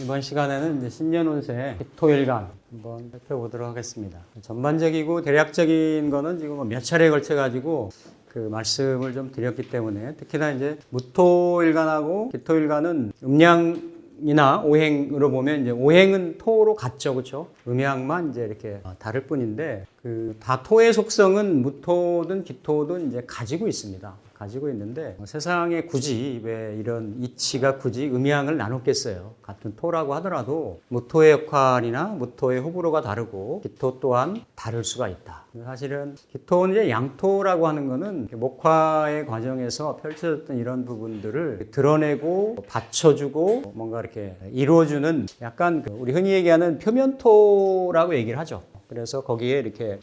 이번 시간에는 이제 신년운세 기토일간 한번 살펴보도록 하겠습니다. 전반적이고 대략적인 거는 지금 몇 차례에 걸쳐 가지고 그 말씀을 좀 드렸기 때문에, 특히나 이제 무토일간하고 기토일간은 음양이나 오행으로 보면 이제 오행은 토로 같죠, 그렇죠? 음양만 이제 이렇게 다를 뿐인데, 그 다 토의 속성은 무토든 기토든 이제 가지고 있습니다. 가지고 있는데 세상에 굳이 왜 이런 이치가 굳이 음양을 나눴겠어요. 같은 토라고 하더라도 무토의 역할이나 무토의 호불호가 다르고 기토 또한 다를 수가 있다. 사실은 기토는 이제 양토라고 하는 거는 목화의 과정에서 펼쳐졌던 이런 부분들을 드러내고 받쳐주고 뭔가 이렇게 이루어주는, 약간 우리 흔히 얘기하는 표면토라고 얘기를 하죠. 그래서 거기에 이렇게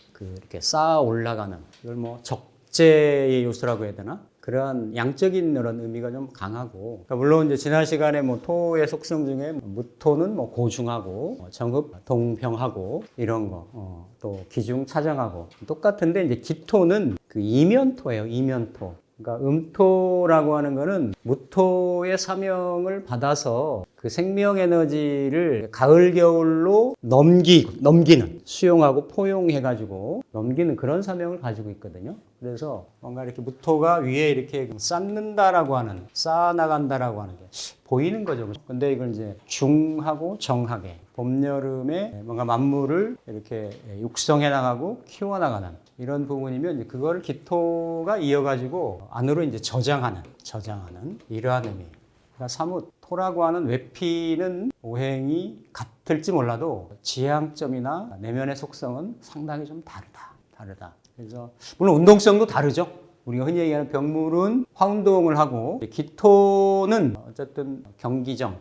쌓아 올라가는, 이걸 뭐 적재의 요소라고 해야 되나? 그러한 양적인 이런 의미가 좀 강하고, 그러니까 물론 이제 지난 시간에 뭐 토의 속성 중에 무토는 뭐 고중하고 정흡 동평하고 이런 거, 또 기중 차정하고 똑같은데, 이제 기토는 그 이면토예요. 이면토. 그러니까 음토라고 하는 거는 무토의 사명을 받아서 그 생명 에너지를 가을 겨울로 넘기는, 수용하고 포용해가지고 넘기는 그런 사명을 가지고 있거든요. 그래서 뭔가 이렇게 무토가 위에 이렇게 쌓는다라고 하는, 쌓아나간다라고 하는 게 보이는 거죠. 근데 이걸 이제 중하고 정하게 봄, 여름에 뭔가 만물을 이렇게 육성해 나가고 키워 나가는 이런 부분이면, 이제 그걸 기토가 이어가지고 안으로 이제 저장하는 이러한 의미. 그러니까 사뭇 토라고 하는 외피는 오행이 같을지 몰라도 지향점이나 내면의 속성은 상당히 좀 다르다. 그래서 물론 운동성도 다르죠. 우리가 흔히 얘기하는 병물은 화운동을 하고, 기토는 어쨌든 경기정의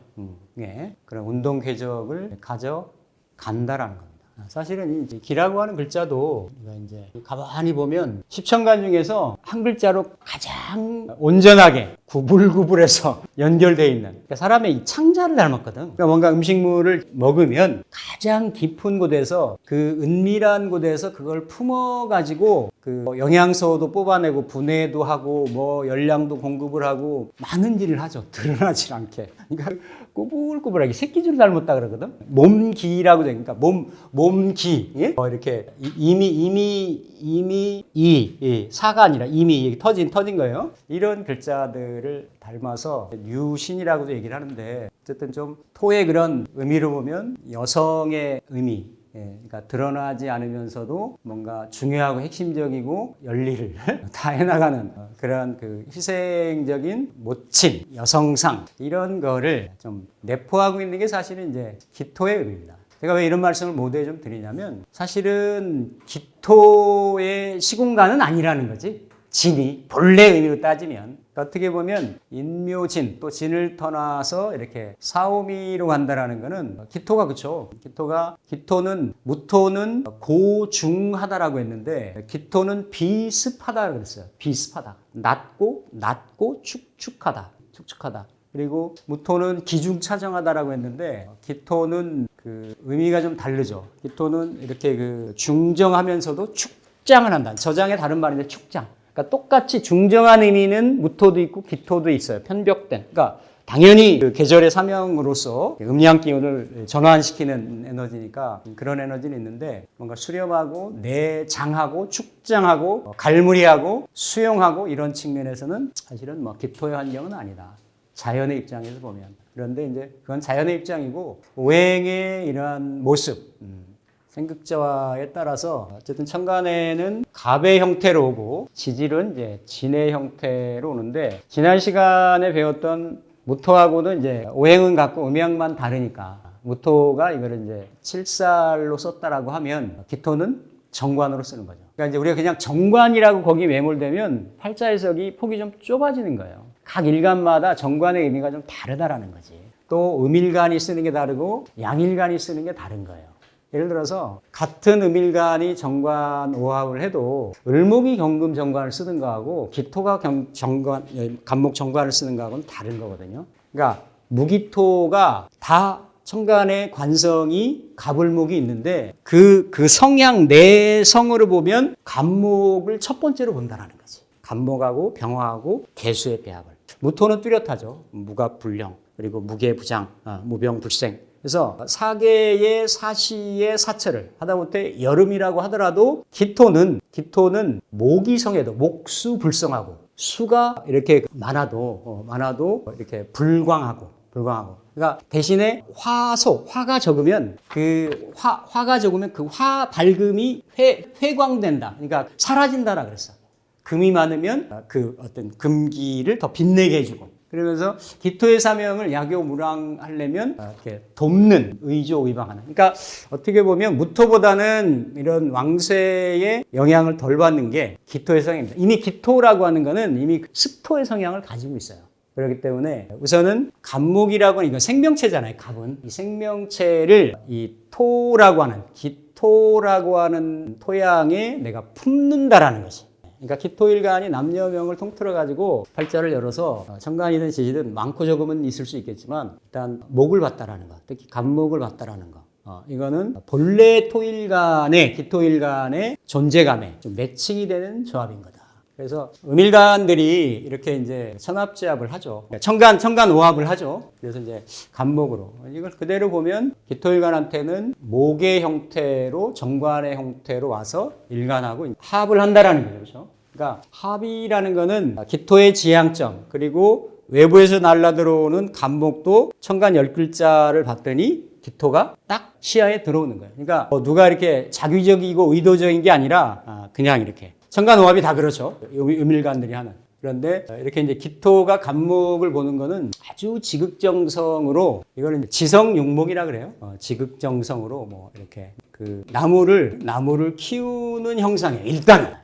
그런 운동 궤적을 가져간다라는 겁니다. 사실은 이제 기라고 하는 글자도 이제 가만히 보면 십천간 중에서 한 글자로 가장 온전하게 구불구불해서 연결되어 있는, 그러니까 사람의 이 창자를 닮았거든. 그러니까 뭔가 음식물을 먹으면 가장 깊은 곳에서, 그 은밀한 곳에서 그걸 품어가지고 그 영양소도 뽑아내고 분해도 하고 뭐 열량도 공급을 하고 많은 일을 하죠. 드러나지 않게. 그러니까 꾸불꾸불하게 새끼줄 닮았다 그러거든. 몸기라고 돼. 그러니까 몸기. 예? 이렇게 사가 아니라 이미 터진 거예요. 이런 글자들을 닮아서 유신이라고도 얘기를 하는데, 어쨌든 좀 토의 그런 의미로 보면 여성의 의미, 그러니까 드러나지 않으면서도 뭔가 중요하고 핵심적이고 열일을 다 해나가는 그런 그 희생적인 모친, 여성상, 이런 거를 좀 내포하고 있는 게 사실은 이제 기토의 의미입니다. 제가 왜 이런 말씀을 모두에 좀 드리냐면, 사실은 기토의 시공간은 아니라는 거지. 진이 본래 의미로 따지면, 어떻게 보면 인묘진, 또 진을 떠나서 이렇게 사오미로 간다라는 거는 기토가, 그렇죠. 기토는 무토는 고중하다라고 했는데, 기토는 비습하다라고 그랬어요. 비습하다. 낮고 축축하다. 그리고 무토는 기중차정하다라고 했는데, 기토는 그 의미가 좀 다르죠. 기토는 이렇게 그 중정하면서도 축장을 한다. 저장의 다른 말인데 축장. 그러니까 똑같이 중정한 의미는 무토도 있고 기토도 있어요. 편벽된. 그러니까 당연히 그 계절의 사명으로서 음양 기운을 전환시키는 에너지니까 그런 에너지는 있는데, 뭔가 수렴하고 내장하고 축장하고 갈무리하고 수용하고 이런 측면에서는 사실은 뭐 기토의 환경은 아니다. 자연의 입장에서 보면. 그런데 이제 그건 자연의 입장이고, 오행의 이러한 모습, 생극자화에 따라서 어쨌든 천간에는 갑의 형태로 오고 지질은 이제 진의 형태로 오는데, 지난 시간에 배웠던 무토하고는 이제 오행은 같고 음양만 다르니까, 무토가 이거를 이제 칠살로 썼다라고 하면 기토는 정관으로 쓰는 거죠. 그러니까 이제 우리가 그냥 정관이라고 거기 매몰되면 팔자 해석이 폭이 좀 좁아지는 거예요. 각 일간마다 정관의 의미가 좀 다르다라는 거지. 또 음일간이 쓰는 게 다르고 양일간이 쓰는 게 다른 거예요. 예를 들어서 같은 음일간이 정관 오합을 해도 을목이 경금 정관을 쓰는 거하고 기토가 간목 정관을 쓰는 거하고는 다른 거거든요. 그러니까 무기토가 다 천간의 관성이 갑을목이 있는데 그 성향 내성으로 보면 갑목을 첫 번째로 본다는 거지. 갑목하고 병화하고 개수의 배합을. 무토는 뚜렷하죠. 무갑불령 그리고 무계부장, 무병불생. 그래서 사계의 사시의 사철을 하다못해 여름이라고 하더라도 기토는 목이성에도 목수불성하고 수가 이렇게 많아도 이렇게 불광하고. 그러니까 대신에 화가 적으면 그 화 밝음이 회광된다. 그러니까 사라진다라 그랬어. 금이 많으면 그 어떤 금기를 더 빛내게 해주고. 그러면서 기토의 사명을 약요무랑하려면 이렇게 돕는 의조의방하는. 그러니까 어떻게 보면 무토보다는 이런 왕쇠의 영향을 덜 받는 게 기토의 성향입니다. 이미 기토라고 하는 거는 이미 습토의 성향을 가지고 있어요. 그렇기 때문에 우선은 갑목이라고 하는 이건 생명체잖아요. 갑은 이 생명체를 이 토라고 하는 기토라고 하는 토양에 내가 품는다라는 것이. 그러니까 기토일간이 남녀명을 통틀어 가지고 팔자를 열어서 천간이든 지지든 많고 적으면 있을 수 있겠지만 일단 목을 봤다라는 거, 특히 갑목을 봤다라는 거. 이거는 본래 토일간의 기토일간의 존재감에 좀 매칭이 되는 조합인 거다. 그래서 음일간들이 이렇게 이제 천합제합을 하죠. 천간 오합을 하죠. 그래서 이제 갑목으로. 이걸 그대로 보면 기토일간한테는 목의 형태로 정관의 형태로 와서 일간하고 합을 한다라는 거죠. 그렇죠? 그러니까 합이라는 거는 기토의 지향점 그리고 외부에서 날아들어오는 갑목도 천간 10글자를 봤더니 기토가 딱 시야에 들어오는 거예요. 그러니까 누가 이렇게 자기적이고 의도적인 게 아니라 그냥 이렇게. 천간오합이 다 그렇죠. 음일간들이 하는. 그런데 이렇게 이제 기토가 갑목을 보는 거는 아주 지극정성으로 이거는 지성용목이라 그래요. 지극정성으로 뭐 이렇게 그 나무를 키우는 형상이에요.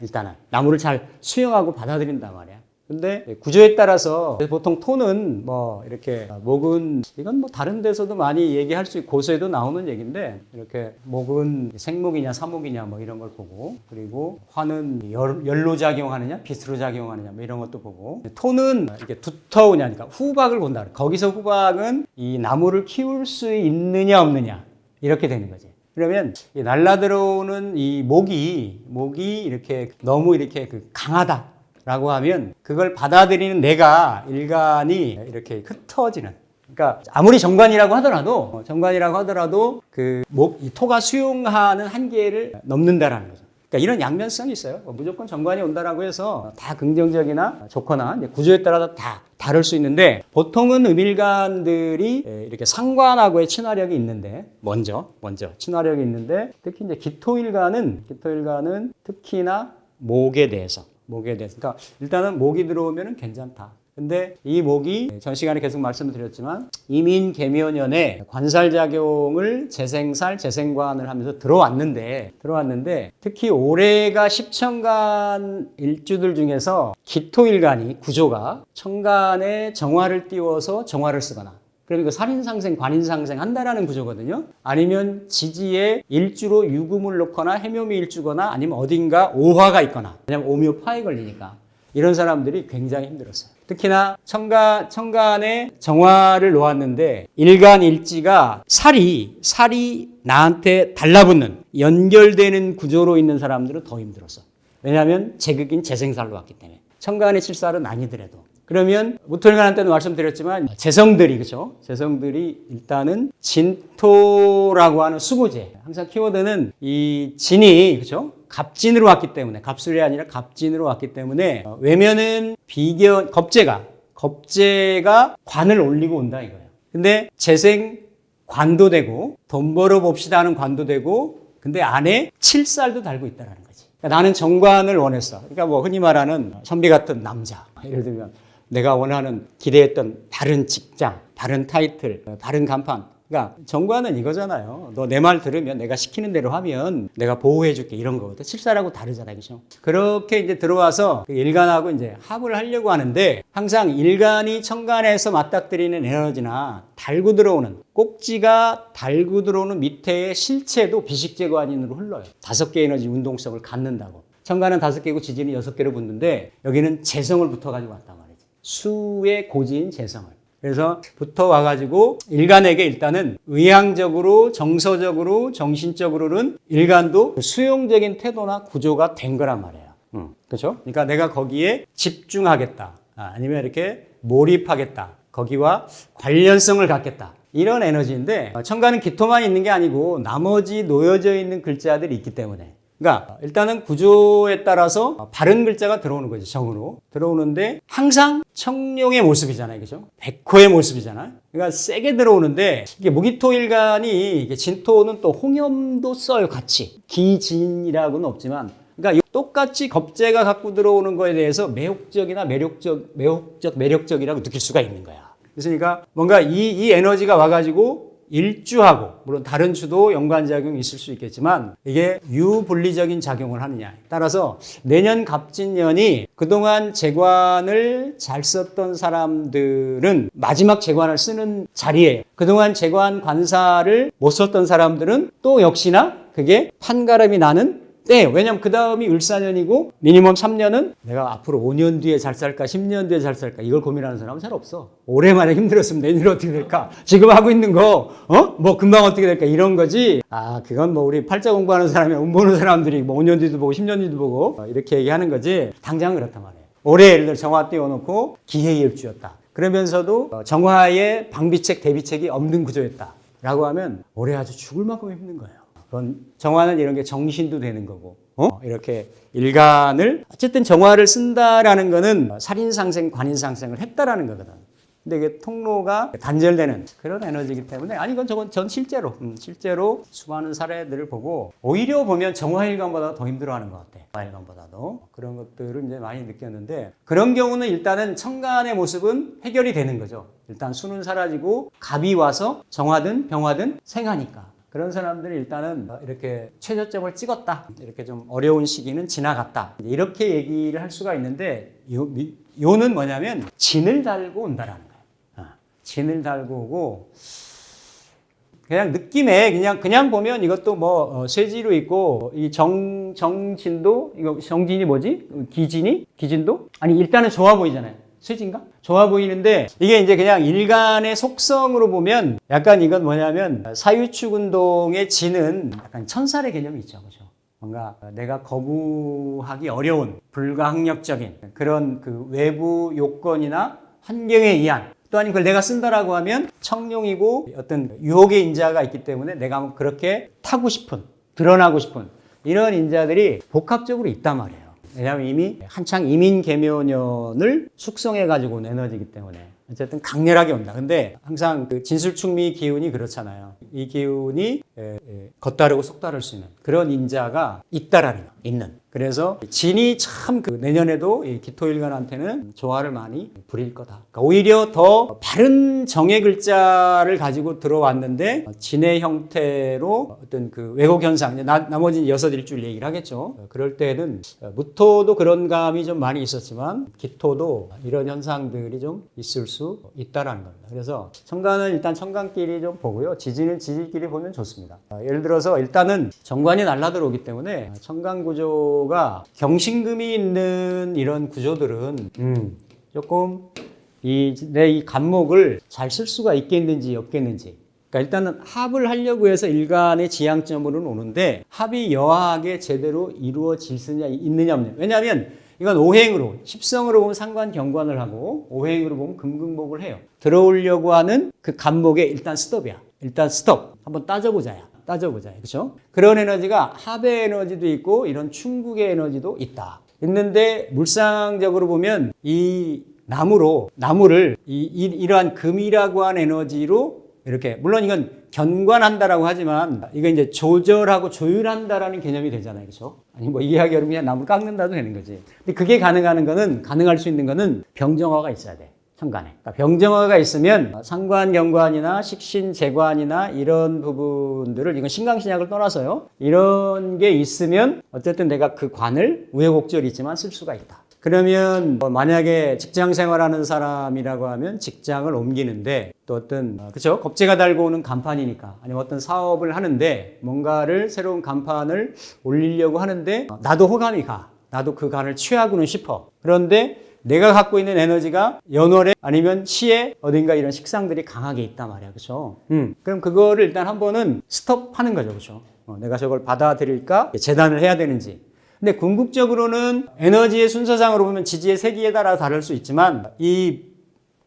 일단은 나무를 잘 수용하고 받아들인단 말이야. 근데 구조에 따라서 보통 토는 뭐 이렇게 목은 이건 뭐 다른 데서도 많이 얘기할 수 있고 고서에도 나오는 얘기인데 이렇게 목은 생목이냐 사목이냐 뭐 이런 걸 보고 그리고 화는 열로 작용하느냐 빛으로 작용하느냐 뭐 이런 것도 보고 토는 이게 두터우냐 그러니까 후박을 본다. 거기서 후박은 이 나무를 키울 수 있느냐 없느냐 이렇게 되는 거지. 그러면 이 날라들어오는 이 목이 이렇게 너무 이렇게 강하다. 라고 하면 그걸 받아들이는 내가 일간이 이렇게 흩어지는. 그러니까 아무리 정관이라고 하더라도 이 토가 수용하는 한계를 넘는다라는 거죠. 그러니까 이런 양면성이 있어요. 무조건 정관이 온다라고 해서 다 긍정적이나 좋거나 이제 구조에 따라서 다 다를 수 있는데 보통은 음일간들이 이렇게 상관하고의 친화력이 있는데 먼저 친화력이 있는데 특히 이제 기토일간은 특히나 목에 대해서 그러니까 일단은 목이 들어오면 괜찮다. 근데 이 목이 전 시간에 계속 말씀을 드렸지만 이민개묘년에 관살작용을 재생관을 하면서 들어왔는데 특히 올해가 십천간 일주들 중에서 기토일간이 구조가 천간에 정화를 띄워서 정화를 쓰거나 그럼 이거 살인상생, 관인상생 한다라는 구조거든요. 아니면 지지에 일주로 유금을 놓거나 해묘미 일주거나 아니면 어딘가 오화가 있거나 왜냐면 오묘파에 걸리니까 이런 사람들이 굉장히 힘들었어요. 특히나 천간에 정화를 놓았는데 일간일지가 살이 나한테 달라붙는 연결되는 구조로 있는 사람들은 더 힘들었어. 왜냐하면 제극인 재생살로 왔기 때문에 천간의 칠살은 아니더라도 그러면 무토일간한테도 말씀드렸지만 재성들이 일단은 진토라고 하는 수고제. 항상 키워드는 이 진이 그죠? 갑진으로 왔기 때문에 갑술이 아니라 갑진으로 왔기 때문에 외면은 겁재가 관을 올리고 온다 이거예요. 근데 재생 관도 되고 돈 벌어 봅시다 하는 관도 되고 근데 안에 칠살도 달고 있다는 거지. 그러니까 나는 정관을 원했어. 그러니까 뭐 흔히 말하는 선비 같은 남자. 예를 들면 내가 원하는 기대했던 다른 직장, 다른 타이틀, 다른 간판. 그러니까 정관은 이거잖아요. 너 내 말 들으면 내가 시키는 대로 하면 내가 보호해 줄게 이런 거거든. 칠살하고 다르잖아요. 그죠? 그렇게 이제 들어와서 그 일간하고 이제 합을 하려고 하는데 항상 일간이 천간에서 맞닥뜨리는 에너지나 꼭지가 달고 들어오는 밑에의 실체도 비식재관인으로 흘러요. 5개 에너지 운동성을 갖는다고. 천간은 5개고 지진이 6개로 붙는데 여기는 재성을 붙어가지고 왔단 말이에요. 수의 고지인 재성을. 그래서 부터 와가지고 일간에게 일단은 의향적으로 정서적으로 정신적으로는 일간도 수용적인 태도나 구조가 된 거란 말이에요. 그렇죠? 그러니까 내가 거기에 집중하겠다. 아니면 이렇게 몰입하겠다. 거기와 관련성을 갖겠다. 이런 에너지인데 천간은 기토만 있는 게 아니고 나머지 놓여져 있는 글자들이 있기 때문에 그러니까 일단은 구조에 따라서 바른 글자가 들어오는 거죠. 정으로 들어오는데 항상 청룡의 모습이잖아요. 그죠? 백호의 모습이잖아요. 그러니까 세게 들어오는데 이게 무기토일간이 이게 진토는 또 홍염도 써요. 같이 기진이라고는 없지만 그러니까 똑같이 겁재가 갖고 들어오는 거에 대해서 매혹적이나 매력적이라고 느낄 수가 있는 거야. 그러니까 뭔가 이 에너지가 와가지고 일주하고 물론 다른 주도 연관작용이 있을 수 있겠지만 이게 유분리적인 작용을 하느냐 따라서 내년 갑진년이 그동안 재관을 잘 썼던 사람들은 마지막 재관을 쓰는 자리에 그동안 재관 관사를 못 썼던 사람들은 또 역시나 그게 판가름이 나는 네, 왜냐면 그 다음이 을사년이고 미니멈 3년은 내가 앞으로 5년 뒤에 잘 살까 10년 뒤에 잘 살까 이걸 고민하는 사람은 잘 없어. 올해만에 힘들었으면 내년에 어떻게 될까? 지금 하고 있는 거 뭐 금방 어떻게 될까? 이런 거지. 그건 뭐 우리 팔자 공부하는 사람이 운 보는 사람들이 뭐 5년 뒤도 보고 10년 뒤도 보고 이렇게 얘기하는 거지. 당장은 그렇단 말이에요. 올해 예를 들어 정화 띄워놓고 기해의 일주였다. 그러면서도 정화의 방비책 대비책이 없는 구조였다. 라고 하면 올해 아주 죽을 만큼 힘든 거예요. 그건 정화는 이런 게 정신도 되는 거고, 이렇게 일간을 어쨌든 정화를 쓴다라는 거는 살인상생, 관인상생을 했다라는 거거든. 근데 이게 통로가 단절되는 그런 에너지이기 때문에 이건 전 실제로 수많은 사례들을 보고 오히려 보면 정화일간보다 더 힘들어하는 것 같아. 정화일간보다도 그런 것들을 이제 많이 느꼈는데 그런 경우는 일단은 천간의 모습은 해결이 되는 거죠. 일단 수는 사라지고 갑이 와서 정화든 병화든 생하니까. 그런 사람들이 일단은 이렇게 최저점을 찍었다. 이렇게 좀 어려운 시기는 지나갔다. 이렇게 얘기를 할 수가 있는데 요는 뭐냐면 진을 달고 온다라는 거예요. 진을 달고 오고 그냥 느낌에 그냥 보면 이것도 뭐 쇠지로 있고 이 정진도 이거 정진이 뭐지? 기진도? 아니 일단은 좋아 보이잖아요. 쇠진가? 좋아 보이는데 이게 이제 그냥 일간의 속성으로 보면 약간 이건 뭐냐면 사유축 운동의 진은 약간 천살의 개념이 있죠. 그죠? 뭔가 내가 거부하기 어려운 불가항력적인 그런 그 외부 요건이나 환경에 의한 또 아니면 그걸 내가 쓴다라고 하면 청룡이고 어떤 유혹의 인자가 있기 때문에 내가 그렇게 타고 싶은 드러나고 싶은 이런 인자들이 복합적으로 있단 말이에요. 왜냐하면 이미 한창 이민 계묘년을 숙성해가지고 온 에너지이기 때문에 어쨌든 강렬하게 온다. 근데 항상 그 진술충미 기운이 그렇잖아요. 이 기운이 겉다르고 속다를 수 있는 그런 인자가 있다라는 거, 있는. 그래서 진이 참 그 내년에도 이 기토일간한테는 조화를 많이 부릴 거다. 그러니까 오히려 더 바른 정의 글자를 가지고 들어왔는데 진의 형태로 어떤 그 왜곡 현상, 나머지 6 일주일 얘기를 하겠죠. 그럴 때는 무토도 그런 감이 좀 많이 있었지만 기토도 이런 현상들이 좀 있을 수 있다라는 겁니다. 그래서 천간은 일단 천간끼리 좀 보고요. 지지는 지지끼리 보면 좋습니다. 예를 들어서 일단은 정관이 날라들어오기 때문에 천간 구조가 경신금이 있는 이런 구조들은 조금 내 이 간목을 잘 쓸 수가 있겠는지 없겠는지. 그러니까 일단은 합을 하려고 해서 일간의 지향점으로는 오는데 합이 여하게 제대로 이루어질 수 있느냐 없느냐. 왜냐하면 이건 오행으로 십성으로 보면 상관 경관을 하고 오행으로 보면 금극목을 해요. 들어오려고 하는 그 간목의 일단 스톱이야. 일단 스톱. 한번 따져보자야. 그렇죠? 그런 에너지가 합의 에너지도 있고 이런 충국의 에너지도 있는데 물상적으로 보면 이 나무를 이러한 금이라고 한 에너지로 이렇게 물론 이건 견관한다라고 하지만 이건 이제 조절하고 조율한다라는 개념이 되잖아요. 그렇죠? 아니 뭐 이해하기 어려우면 그냥 나무를 깎는다도 되는 거지. 근데 그게 가능할 수 있는 거는 병정화가 있어야 돼. 천간에. 그러니까 병정화가 있으면 상관, 경관이나 식신, 재관이나 이런 부분들을 이건 신강신약을 떠나서요. 이런 게 있으면 어쨌든 내가 그 관을 우여곡절이 있지만 쓸 수가 있다. 그러면 만약에 직장 생활하는 사람이라고 하면 직장을 옮기는데 또 어떤 그렇죠? 겁재가 달고 오는 간판이니까 아니면 어떤 사업을 하는데 뭔가를 새로운 간판을 올리려고 하는데 나도 호감이 가. 나도 그 간을 취하고는 싶어. 그런데 내가 갖고 있는 에너지가 연월에 아니면 시에 어딘가 이런 식상들이 강하게 있단 말이야. 그렇죠? 그럼 그거를 일단 한 번은 스톱하는 거죠. 그렇죠? 내가 저걸 받아들일까? 재단을 해야 되는지. 근데 궁극적으로는 에너지의 순서상으로 보면 지지의 세기에 따라 다를 수 있지만 이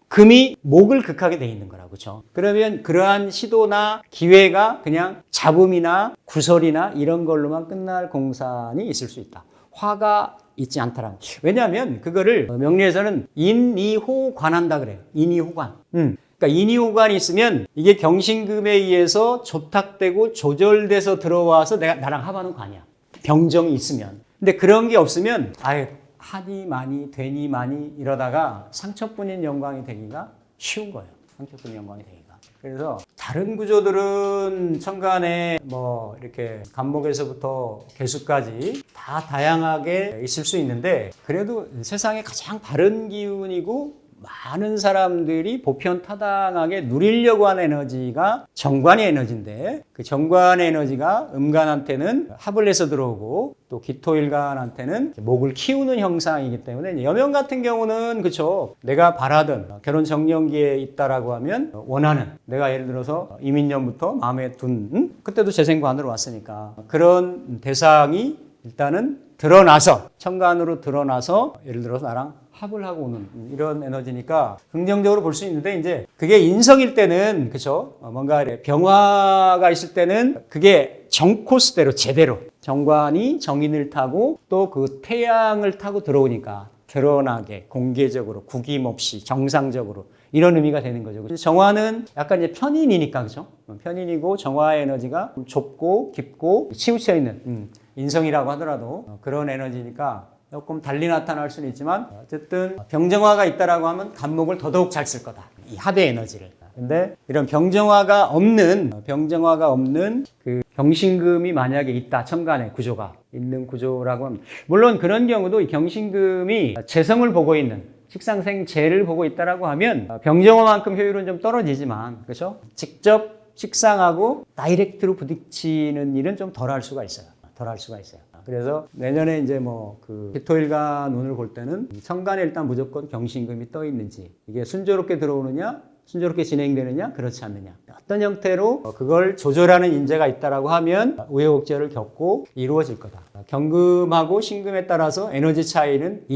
금이 목을 극하게 돼 있는 거라고. 그렇죠? 그러면 그러한 시도나 기회가 그냥 잡음이나 구설이나 이런 걸로만 끝날 공산이 있을 수 있다. 화가 있지 않다라는. 왜냐하면 그거를 명리에서는 인이호관한다 그래요. 인이호관. 그러니까 인이호관이 있으면 이게 경신금에 의해서 조탁되고 조절돼서 들어와서 나랑 합하는 관이야. 병정이 있으면. 근데 그런 게 없으면 아예 하니 많이 되니 많이 이러다가 상처뿐인 영광이 되기가 쉬운 거예요. 상처뿐인 영광이 되기가. 그래서 다른 구조들은 천간에 뭐 이렇게 간목에서부터 개수까지 다 다양하게 있을 수 있는데 그래도 세상에 가장 바른 기운이고 많은 사람들이 보편타당하게 누리려고 하는 에너지가 정관의 에너지인데 그 정관의 에너지가 음간한테는 합을 해서 들어오고 또 기토일간한테는 목을 키우는 형상이기 때문에 여명 같은 경우는 그렇죠. 내가 바라던 결혼 정년기에 있다라고 하면 원하는 내가 예를 들어서 이민년부터 마음에 둔 그때도 재생관으로 왔으니까 그런 대상이 일단은 드러나서 천간으로 드러나서 예를 들어서 나랑 합을 하고 오는 이런 에너지니까 긍정적으로 볼 수 있는데 이제 그게 인성일 때는 그렇죠. 뭔가 병화가 있을 때는 그게 정코스대로 제대로 정관이 정인을 타고 또 그 태양을 타고 들어오니까 드러나게 공개적으로 구김없이 정상적으로 이런 의미가 되는 거죠. 정화는 약간 이제 편인이니까 그렇죠. 편인이고 정화의 에너지가 좁고 깊고 치우쳐 있는 인성이라고 하더라도 그런 에너지니까 조금 달리 나타날 수는 있지만 어쨌든 병정화가 있다라고 하면 간목을 더더욱 잘 쓸 거다. 이 합의 에너지를. 근데 이런 병정화가 없는 그 경신금이 만약에 있다. 천간에 구조가 있는 구조라고 하면 물론 그런 경우도 이 경신금이 재성을 보고 있는 식상생재를 보고 있다라고 하면 병정화만큼 효율은 좀 떨어지지만 그렇죠? 직접 식상하고 다이렉트로 부딪히는 일은 좀 덜 할 수가 있어요. 그래서 내년에 이제 뭐 그 기토일간 운을 볼 때는 천간에 일단 무조건 경신금이 떠 있는지 이게 순조롭게 들어오느냐 순조롭게 진행되느냐 그렇지 않느냐 어떤 형태로 그걸 조절하는 인재가 있다라고 하면 우여곡절을 겪고 이루어질 거다. 경금하고 신금에 따라서 에너지 차이는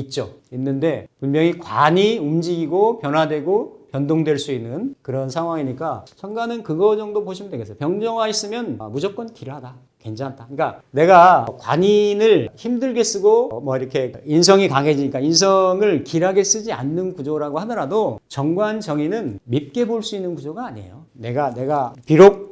있는데 분명히 관이 움직이고 변화되고 변동될 수 있는 그런 상황이니까 천간은 그거 정도 보시면 되겠어요. 병정화 있으면 무조건 길하다. 괜찮다. 그러니까 내가 관인을 힘들게 쓰고 뭐 이렇게 인성이 강해지니까 인성을 길하게 쓰지 않는 구조라고 하더라도 정관 정의는 밉게 볼 수 있는 구조가 아니에요. 내가 비록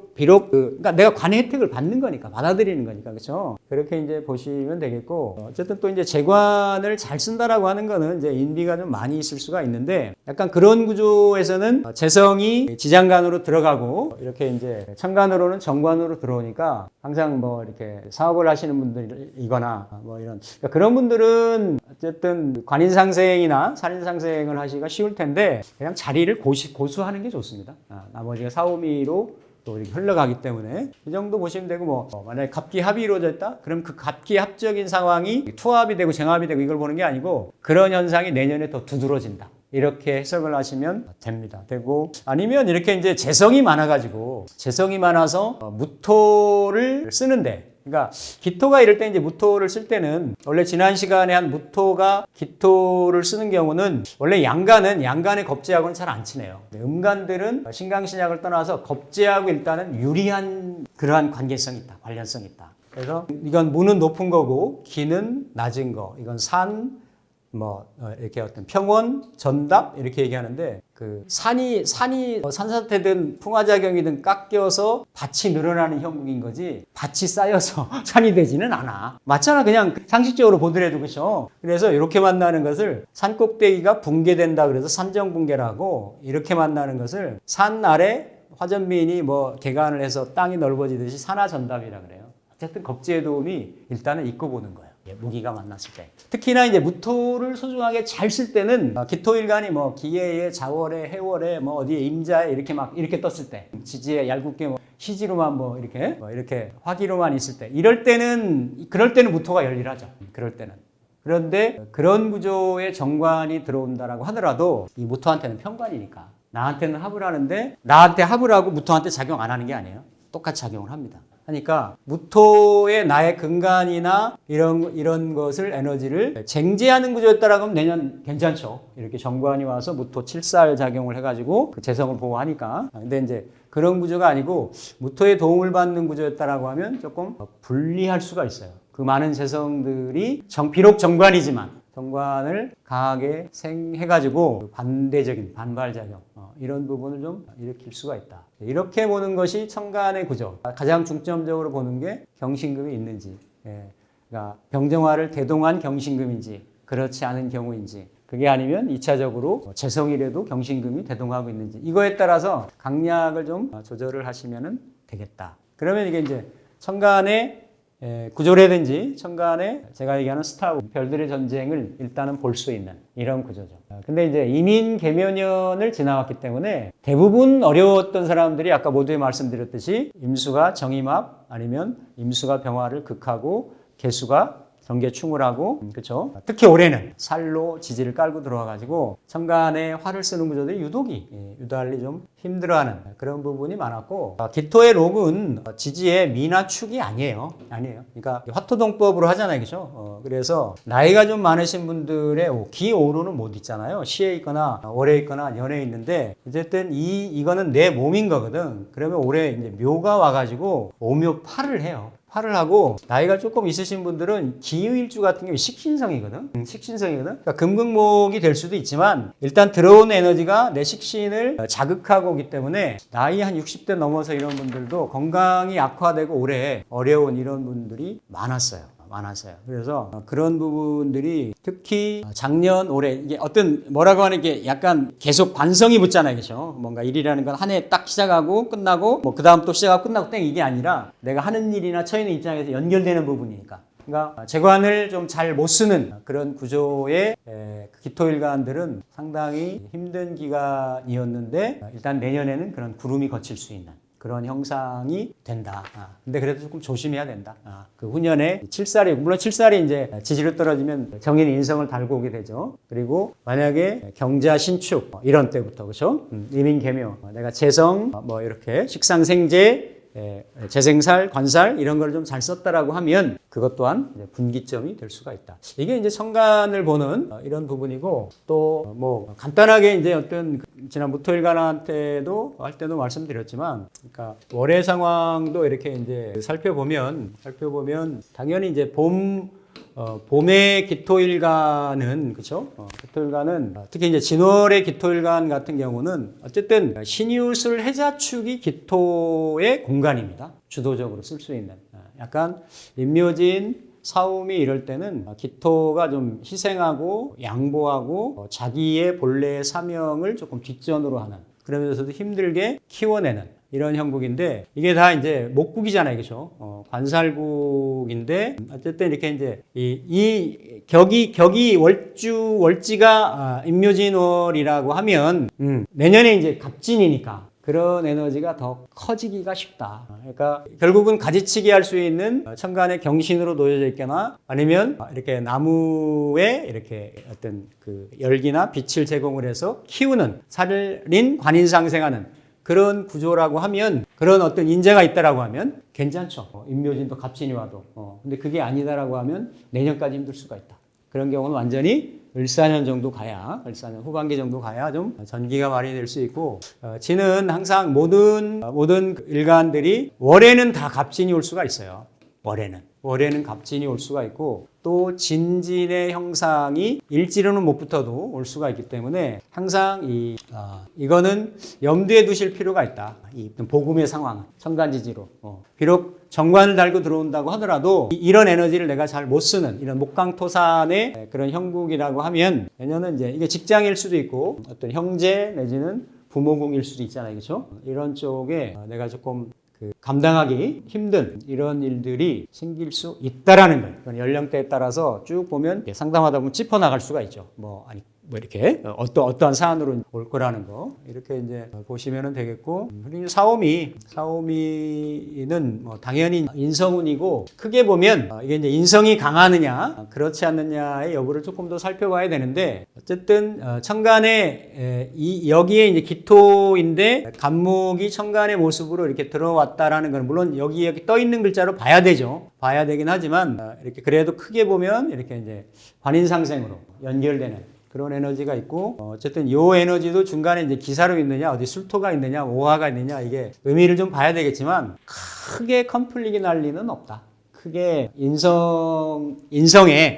그러니까 내가 관의 혜택을 받는 거니까 받아들이는 거니까 그렇죠. 그렇게 이제 보시면 되겠고 어쨌든 또 이제 재관을 잘 쓴다라고 하는 거는 이제 인비가 좀 많이 있을 수가 있는데 약간 그런 구조에서는 재성이 지장간으로 들어가고 이렇게 이제 천간으로는 정관으로 들어오니까 항상 뭐 이렇게 사업을 하시는 분들이거나 뭐 이런 그러니까 그런 분들은 어쨌든 관인상생이나 살인상생을 하시기가 쉬울 텐데 그냥 자리를 고수하는 게 좋습니다. 나머지가 사오미로 또 이렇게 흘러가기 때문에 이 정도 보시면 되고 뭐 만약에 갑기합이 이루어져 있다? 그럼 그 갑기합적인 상황이 투합이 되고 정합이 되고 이걸 보는 게 아니고 그런 현상이 내년에 더 두드러진다. 이렇게 해석을 하시면 됩니다. 되고 아니면 이렇게 이제 재성이 많아서 무토를 쓰는데 그러니까 기토가 이럴 때 이제 무토를 쓸 때는 원래 지난 시간에 한 무토가 기토를 쓰는 경우는 원래 양간의 겁재하고는 잘 안 친해요. 음간들은 신강신약을 떠나서 겁재하고 일단은 유리한 그러한 관계성이 있다. 관련성이 있다. 그래서 이건 무는 높은 거고 기는 낮은 거. 이건 산 이렇게 어떤 평원, 전답 이렇게 얘기하는데 그 산이 산사태든 풍화작용이든 깎여서 밭이 늘어나는 형국인 거지 밭이 쌓여서 산이 되지는 않아. 맞잖아. 그냥 상식적으로 보더라도 그렇죠. 그래서 이렇게 만나는 것을 산 꼭대기가 붕괴된다 그래서 산정붕괴라고 이렇게 만나는 것을 산 아래 화전민이 개간을 해서 땅이 넓어지듯이 산하전답이라 그래요. 어쨌든 겁재의 도움이 일단은 있고 보는 거예요. 무기가 만났을 때. 특히나 이제 무토를 소중하게 잘 쓸 때는 기토일간이 기해에 자월에 해월에 어디에 임자에 이렇게 떴을 때 지지에 얄궂게 희지로만 이렇게 화기로만 있을 때 그럴 때는 무토가 열일하죠. 그럴 때는 그런데 그런 구조의 정관이 들어온다라고 하더라도 이 무토한테는 편관이니까 나한테는 합을 하는데 나한테 합을 하고 무토한테 작용 안 하는 게 아니에요. 똑같이 작용을 합니다. 하니까 무토의 나의 근간이나 이런 것을 에너지를 쟁제하는 구조였다라고 하면 내년 괜찮죠. 이렇게 정관이 와서 무토 7살 작용을 해가지고 그 재성을 보호하니까. 근데 이제 그런 구조가 아니고 무토의 도움을 받는 구조였다라고 하면 조금 불리할 수가 있어요. 그 많은 재성들이 비록 정관이지만 정관을 강하게 생해가지고 반대적인 반발작용 이런 부분을 좀 일으킬 수가 있다. 이렇게 보는 것이 천간의 구조. 가장 중점적으로 보는 게 경신금이 있는지, 그러니까 병정화를 대동한 경신금인지 그렇지 않은 경우인지, 그게 아니면 2차적으로 재성이라도 경신금이 대동하고 있는지, 이거에 따라서 강약을 좀 조절을 하시면 되겠다. 그러면 이게 이제 천간의 구조라든지 천간에 제가 얘기하는 스타 별들의 전쟁을 일단은 볼 수 있는 이런 구조죠. 근데 이제 이민 계묘년을 지나왔기 때문에 대부분 어려웠던 사람들이 아까 모두에 말씀드렸듯이 임수가 정임합 아니면 임수가 병화를 극하고 개수가 정계충을 하고, 그렇죠. 특히 올해는 살로 지지를 깔고 들어와가지고 천간에 화를 쓰는 구조들이 유달리 좀 힘들어하는 그런 부분이 많았고, 기토의 록은 지지의 미나 축이 아니에요. 그러니까 화토동법으로 하잖아요, 그렇죠. 그래서 나이가 좀 많으신 분들의 기오로는 못 있잖아요. 시에 있거나 월에 있거나 년에 있는데 어쨌든 이거는 내 몸인 거거든. 그러면 올해 이제 묘가 와가지고 오묘파를 해요. 팔을 하고 나이가 조금 있으신 분들은 기일주 같은 경우 식신성이거든. 그러니까 금극목이 될 수도 있지만 일단 들어온 에너지가 내 식신을 자극하고 오기 때문에 나이 한 60대 넘어서 이런 분들도 건강이 악화되고 올해 어려운 이런 분들이 많았어요. 그래서 그런 부분들이 특히 작년, 올해 이게 어떤 뭐라고 하는 게 약간 계속 관성이 붙잖아요, 그렇죠? 뭔가 일이라는 건 한 해 딱 시작하고 끝나고 뭐 그 다음 또 시작하고 끝나고 땡 이게 아니라 내가 하는 일이나 처해있는 입장에서 연결되는 부분이니까. 그러니까 재관을 좀 잘 못 쓰는 그런 구조의 기토일간들은 상당히 힘든 기간이었는데 일단 내년에는 그런 구름이 거칠 수 있는 그런 형상이 된다. 근데 그래도 조금 조심해야 된다. 그 후년에 7살이, 물론 7살이 이제 지지로 떨어지면 정인 인성을 달고 오게 되죠. 그리고 만약에 경자 신축, 이런 때부터, 그렇죠? 이민계묘, 내가 재성, 뭐 이렇게 식상생재, 재생살, 관살 이런 걸 좀 잘 썼다라고 하면 그것 또한 이제 분기점이 될 수가 있다. 이게 이제 천간을 보는 이런 부분이고, 또 뭐 간단하게 이제 어떤 지난 무토일간한테도 할 때도 말씀드렸지만, 그러니까 월의 상황도 이렇게 이제 살펴보면 당연히 이제 봄의 기토일간은, 그쵸? 기토일간은, 특히 이제 진월의 기토일간 같은 경우는 어쨌든 신유술 해자축이 기토의 공간입니다. 주도적으로 쓸 수 있는. 약간 임묘진, 사오미 이럴 때는 기토가 좀 희생하고 양보하고 자기의 본래의 사명을 조금 뒷전으로 하는, 그러면서도 힘들게 키워내는 이런 형국인데, 이게 다 이제 목국이잖아요, 그죠? 관살국인데, 어쨌든 이렇게 이제 이 격이 월지가 임묘진월이라고 하면, 내년에 이제 갑진이니까 그런 에너지가 더 커지기가 쉽다. 그러니까 결국은 가지치기 할 수 있는 천간의 경신으로 놓여져 있거나 아니면 이렇게 나무에 이렇게 어떤 그 열기나 빛을 제공을 해서 키우는, 살인 관인상생하는 그런 구조라고 하면, 그런 어떤 인재가 있다라고 하면 괜찮죠. 임묘진도 갑진이 와도. 근데 그게 아니다라고 하면 내년까지 힘들 수가 있다. 그런 경우는 완전히 을사년 정도 가야, 을사년 후반기 정도 가야 좀 전기가 마련이 될 수 있고, 진은 항상 모든 일간들이 월에는 다 갑진이 올 수가 있어요. 월에는 갑진이 올 수가 있고, 또 진진의 형상이 일지로는 못 붙어도 올 수가 있기 때문에 항상 이거는 염두에 두실 필요가 있다. 이 복음의 상황, 천간지지로. 비록 정관을 달고 들어온다고 하더라도 이런 에너지를 내가 잘 못 쓰는 이런 목강토산의 그런 형국이라고 하면, 내년은 이제 이게 직장일 수도 있고 어떤 형제 내지는 부모궁일 수도 있잖아요, 그렇죠? 이런 쪽에 내가 조금 감당하기 힘든 이런 일들이 생길 수 있다라는 거예요. 연령대에 따라서 쭉 보면 상담하다 보면 짚어나갈 수가 있죠. 뭐 이렇게 어떠한 사안으로 올 거라는 거 이렇게 이제 보시면 되겠고, 그리고 사오미는 뭐 당연히 인성운이고, 크게 보면 이게 이제 인성이 강하느냐 그렇지 않느냐의 여부를 조금 더 살펴봐야 되는데, 어쨌든 천간에 여기에 이제 기토인데 간목이 천간의 모습으로 이렇게 들어왔다라는 건 물론 여기 떠 있는 글자로 봐야 되죠. 봐야 되긴 하지만 이렇게 그래도 크게 보면 이렇게 이제 관인상생으로 연결되는 그런 에너지가 있고, 어쨌든 이 에너지도 중간에 이제 기사로 있느냐, 어디 술토가 있느냐, 오화가 있느냐, 이게 의미를 좀 봐야 되겠지만, 크게 컨플릭이 날 리는 없다. 크게 인성에,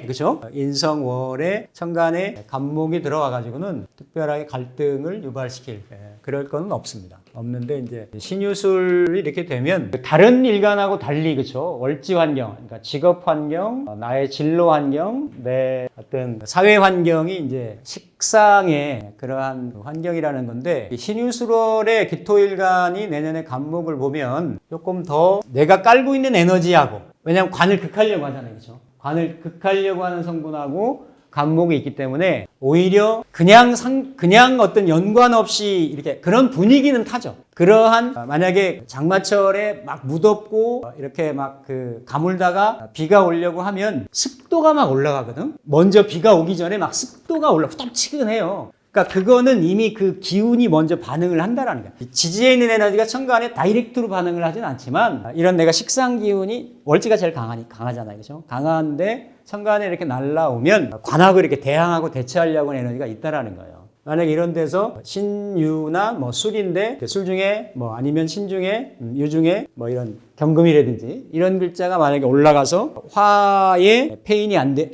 그죠? 인성월에 천간에 간목이 들어와가지고는 특별하게 갈등을 유발시킬, 그럴 건 없습니다. 없는데, 이제 신유술이 이렇게 되면 다른 일간하고 달리, 그죠? 월지 환경, 그러니까 직업 환경, 나의 진로 환경, 내 어떤 사회 환경이 이제 식상의 그러한 환경이라는 건데, 신유술월의 기토일간이 내년에 간목을 보면 조금 더 내가 깔고 있는 에너지하고, 왜냐하면 관을 극하려고 하잖아요. 그렇죠? 관을 극하려고 하는 성분하고 간목이 있기 때문에 오히려 그냥 어떤 연관 없이 이렇게 그런 분위기는 타죠. 그러한 만약에 장마철에 막 무덥고 이렇게 막 가물다가 비가 오려고 하면 습도가 막 올라가거든. 먼저 비가 오기 전에 막 습도가 후덥지근해요. 그러니까 그거는 이미 그 기운이 먼저 반응을 한다라는 거야. 지지에 있는 에너지가 천간에 다이렉트로 반응을 하진 않지만, 이런 내가 식상 기운이 월지가 제일 강하잖아요. 그죠? 강한데 천간에 이렇게 날라오면 관하고 이렇게 대항하고 대처하려고 하는 에너지가 있다라는 거예요. 만약에 이런 데서 신유나 뭐 술인데, 술 중에 뭐 아니면 신 중에 유 중에 뭐 이런 경금이라든지 이런 글자가 만약에 올라가서 화에 페인이 안 돼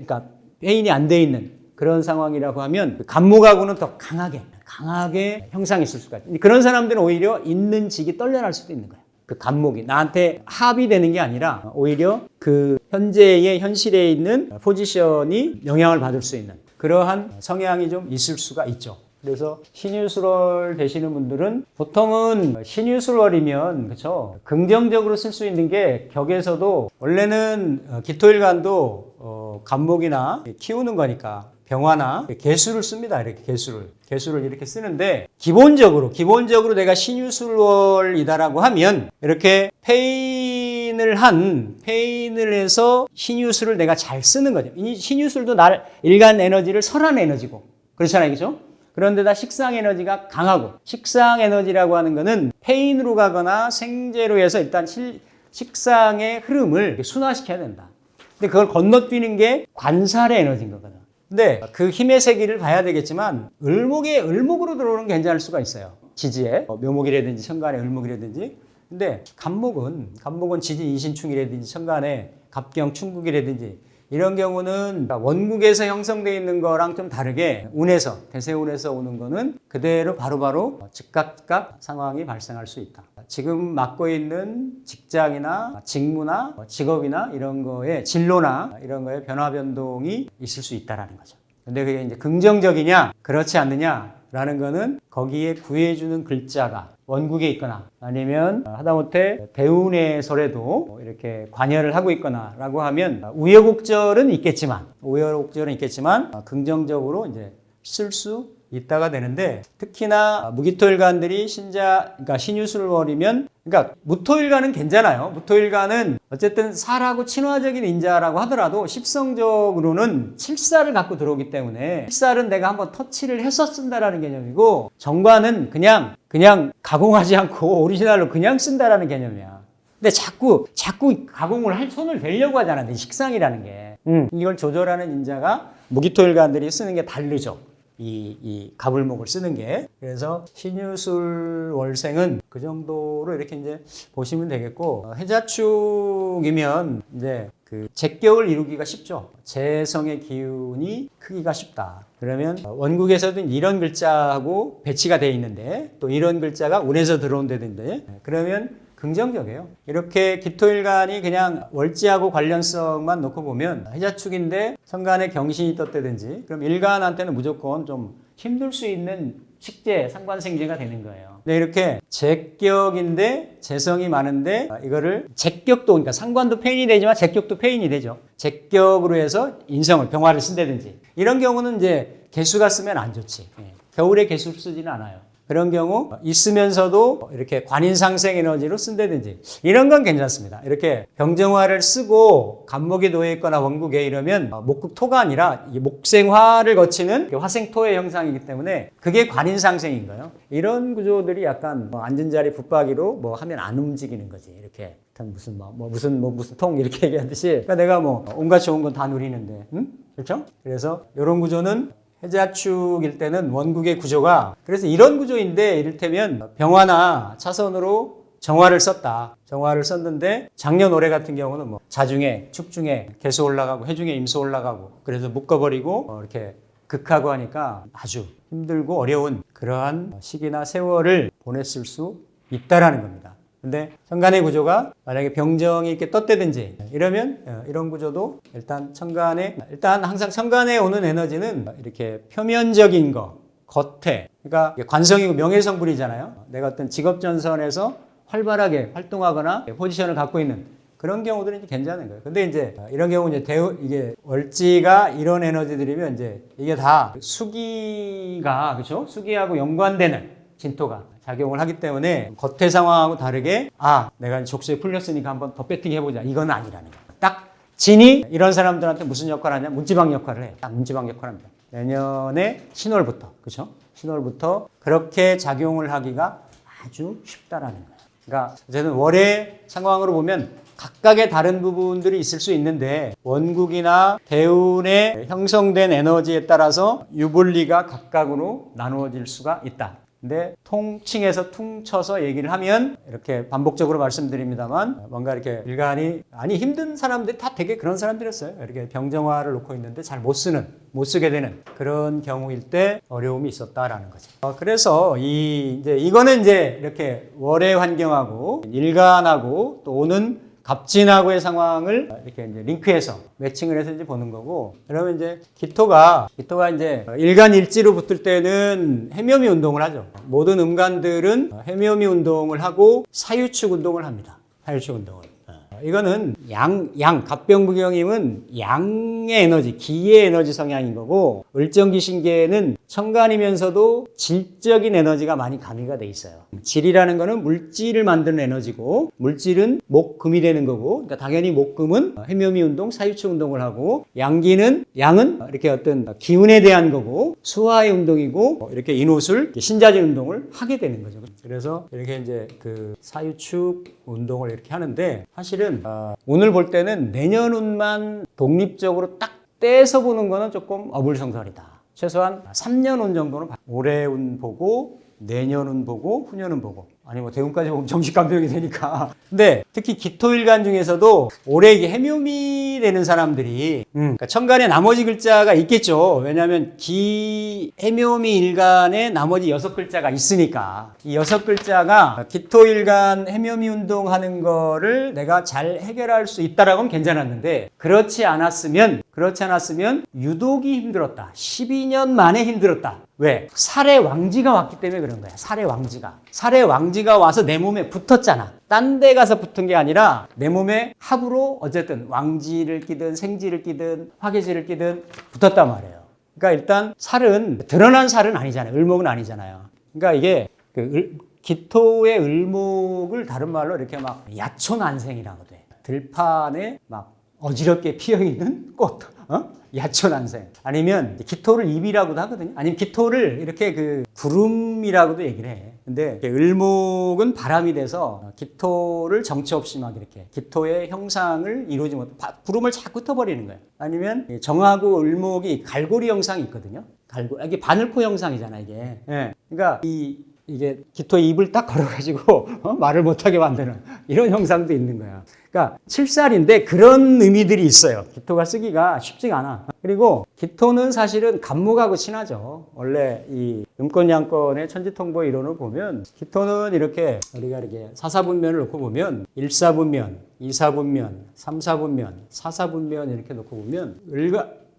있는 그런 상황이라고 하면 간목하고는 더 강하게 형상있을 수가 있어요. 그런 사람들은 오히려 있는 직이 떨려날 수도 있는 거예요. 그 간목이 나한테 합의되는 게 아니라 오히려 그 현재의 현실에 있는 포지션이 영향을 받을 수 있는 그러한 성향이 좀 있을 수가 있죠. 그래서 신유술월 되시는 분들은 보통은 신유술월이면 그렇죠. 긍정적으로 쓸 수 있는 게 격에서도 원래는 기토일간도 간목이나 키우는 거니까 병화나 개수를 씁니다. 이렇게 개수를 이렇게 쓰는데, 기본적으로 내가 신유술월이다라고 하면 이렇게 페인을 해서 신유술을 내가 잘 쓰는 거죠. 이 신유술도 일간 에너지를 설하는 에너지고 그렇잖아요, 그죠? 그런데다 식상 에너지가 강하고, 식상 에너지라고 하는 거는 페인으로 가거나 생제로 해서 일단 식상의 흐름을 순화시켜야 된다. 근데 그걸 건너뛰는 게 관살의 에너지인 거거든. 근데 그 힘의 세기를 봐야 되겠지만, 을목으로 들어오는 게 괜찮을 수가 있어요. 지지에 묘목이라든지 천간에 을목이라든지. 근데 간목은 지지 이신충이라든지 천간에 갑경 충국이라든지 이런 경우는 원국에서 형성되어 있는 거랑 좀 다르게 대세운에서 오는 거는 그대로 바로바로 즉각 상황이 발생할 수 있다. 지금 맡고 있는 직장이나 직무나 직업이나 이런 거에 진로나 이런 거에 변화 변동이 있을 수 있다라는 거죠. 근데 그게 이제 긍정적이냐 그렇지 않느냐라는 거는 거기에 구해주는 글자가 원국에 있거나 아니면 하다못해 대운에서라도 이렇게 관여를 하고 있거나 라고 하면 우여곡절은 있겠지만 긍정적으로 이제 쓸 수 있다가 되는데, 특히나 무기토일간들이 그러니까 신유술월이면, 그러니까 무토일간은 괜찮아요. 무토일간은 어쨌든 살하고 친화적인 인자라고 하더라도 십성적으로는 칠사를 갖고 들어오기 때문에 칠사는 내가 한번 터치를 해서 쓴다라는 개념이고, 정관은 그냥 가공하지 않고 오리지널로 그냥 쓴다라는 개념이야. 근데 자꾸 가공을 손을 대려고 하잖아. 내 식상이라는 게. 이걸 조절하는 인자가 무기토일간들이 쓰는 게 다르죠. 이 갑을목을 쓰는 게. 그래서 신유술 월생은 그 정도로 이렇게 이제 보시면 되겠고, 해자축이면 이제 제격을 이루기가 쉽죠. 재성의 기운이 크기가 쉽다. 그러면 원국에서도 이런 글자하고 배치가 되어 있는데, 또 이런 글자가 운에서 들어온다던데, 그러면 긍정적이에요. 이렇게 기토일간이 그냥 월지하고 관련성만 놓고 보면 해자축인데 천간에 경신이 떴다든지, 그럼 일간한테는 무조건 좀 힘들 수 있는 식재, 상관생재가 되는 거예요. 근데 이렇게 제격인데 재성이 많은데 이거를 제격도, 그러니까 상관도 폐인이 되지만 제격도 폐인이 되죠. 제격으로 해서 인성을, 병화를 쓴다든지 이런 경우는 이제 개수가 쓰면 안 좋지. 겨울에 개수를 쓰지는 않아요. 그런 경우 있으면서도 이렇게 관인상생 에너지로 쓴다든지 이런 건 괜찮습니다. 이렇게 병정화를 쓰고 간목이 놓여 있거나 원국에 이러면 목국토가 아니라 이게 목생화를 거치는 화생토의 형상이기 때문에 그게 관인상생인 거예요. 이런 구조들이 약간 앉은 자리 붙박이로 하면 안 움직이는 거지. 이렇게 무슨 통 이렇게 얘기하듯이 그러니까 내가 온갖 좋은 건 다 누리는데, 그렇죠? 그래서 이런 구조는 해자축일 때는 원국의 구조가 그래서 이런 구조인데 이를테면 병화나 차선으로 정화를 썼다. 정화를 썼는데 작년 올해 같은 경우는 자중에 축중에 개수 올라가고 해중에 임수 올라가고 그래서 묶어버리고 이렇게 극하고 하니까 아주 힘들고 어려운 그러한 시기나 세월을 보냈을 수 있다라는 겁니다. 근데 천간의 구조가 만약에 병정이 이렇게 떴다든지 이러면 이런 구조도 일단 항상 천간에 오는 에너지는 이렇게 표면적인 거, 겉에, 그러니까 관성이고 명예성분이잖아요. 내가 어떤 직업전선에서 활발하게 활동하거나 포지션을 갖고 있는 그런 경우들은 이제 괜찮은 거예요. 근데 이제 이런 경우 이게 월지가 이런 에너지들이면 이제 이게 다 수기가, 그렇죠? 수기하고 연관되는 진토가 작용을 하기 때문에 겉의 상황하고 다르게 내가 족수에 풀렸으니까 한번 더 배팅 해보자. 이건 아니라는 거예요. 딱 진이 이런 사람들한테 무슨 역할을 하냐? 문지방 역할을 해요. 딱 문지방 역할을 합니다. 내년에 신월부터, 그렇죠? 신월부터 그렇게 작용을 하기가 아주 쉽다라는 거예요. 그러니까 어쨌든 월의 상황으로 보면 각각의 다른 부분들이 있을 수 있는데 원국이나 대운에 형성된 에너지에 따라서 유불리가 각각으로 나누어질 수가 있다. 근데 통칭해서 퉁쳐서 얘기를 하면 이렇게 반복적으로 말씀드립니다만 뭔가 이렇게 일간이 힘든 사람들이 다 되게 그런 사람들이었어요. 이렇게 병정화를 놓고 있는데 잘 못 쓰게 되는 그런 경우일 때 어려움이 있었다라는 거죠. 그래서 이거는 이제 이렇게 월의 환경하고 일간하고 또 오는 갑진하고의 상황을 이렇게 이제 링크해서 매칭을 해서 이제 보는 거고, 그러면 이제 기토가 이제 일간일지로 붙을 때는 해묘미 운동을 하죠. 모든 음간들은 해묘미 운동을 하고 사유축 운동을 합니다. 사유축 운동을. 이거는 갑병부경임은 양의 에너지, 기의 에너지 성향인 거고, 을정기신계는 천간이면서도 질적인 에너지가 많이 가미가 돼 있어요. 질이라는 거는 물질을 만드는 에너지고, 물질은 목금이 되는 거고, 그러니까 당연히 목금은 해묘미 운동, 사유축 운동을 하고, 양은 이렇게 어떤 기운에 대한 거고, 수화의 운동이고, 이렇게 인호술, 신자진 운동을 하게 되는 거죠. 그래서 이렇게 이제 그 사유축 운동을 이렇게 하는데, 사실은 오늘 볼 때는 내년 운만 독립적으로 딱 떼서 보는 거는 조금 어불성설이다. 최소한 3년 운 정도는 올해 운 보고 내년 운 보고 후년 운 보고, 아니 대운까지 보면 정식감병이 되니까. 근데 특히 기토일간 중에서도 올해 이게 해묘미 되는 사람들이 그러니까 천간에 나머지 글자가 있겠죠. 왜냐하면 해묘미 일간에 나머지 6글자가 있으니까 이 6글자가 기토일간 해묘미 운동하는 거를 내가 잘 해결할 수 있다라고는 괜찮았는데, 그렇지 않았으면 유독이 힘들었다. 12년 만에 힘들었다. 왜? 살의 왕지가 왔기 때문에 그런 거야. 살의 왕지가 와서 내 몸에 붙었잖아. 딴 데 가서 붙은 게 아니라 내 몸에 합으로 어쨌든 왕지를 끼든 생지를 끼든 화계지를 끼든 붙었단 말이에요. 그러니까 일단 살은 드러난 살은 아니잖아요. 을목은 아니잖아요. 그러니까 이게 기토의 을목을 다른 말로 이렇게 막 야초난생이라고 돼. 들판에 막 어지럽게 피어있는 꽃, 야초난생. 아니면 기토를 입이라고도 하거든요. 아니면 기토를 이렇게 그 구름이라고도 얘기를 해. 근데 을목은 바람이 돼서 기토를 정처 없이 막 이렇게 기토의 형상을 이루지 못해 구름을 자꾸 흩어버리는 거예요. 아니면 정하고 을목이 갈고리 형상이 있거든요. 이게 바늘코 형상이잖아, 이게. 예. 그러니까 이게 기토의 입을 딱 걸어가지고 말을 못하게 만드는 이런 형상도 있는 거야. 그러니까 칠살인데 그런 의미들이 있어요. 기토가 쓰기가 쉽지가 않아. 그리고 기토는 사실은 간목하고 친하죠. 원래 이 음권양권의 천지통보 이론을 보면 기토는 이렇게 우리가 이렇게 사사분면을 놓고 보면 1사분면, 2사분면, 3사분면, 4사분면 이렇게 놓고 보면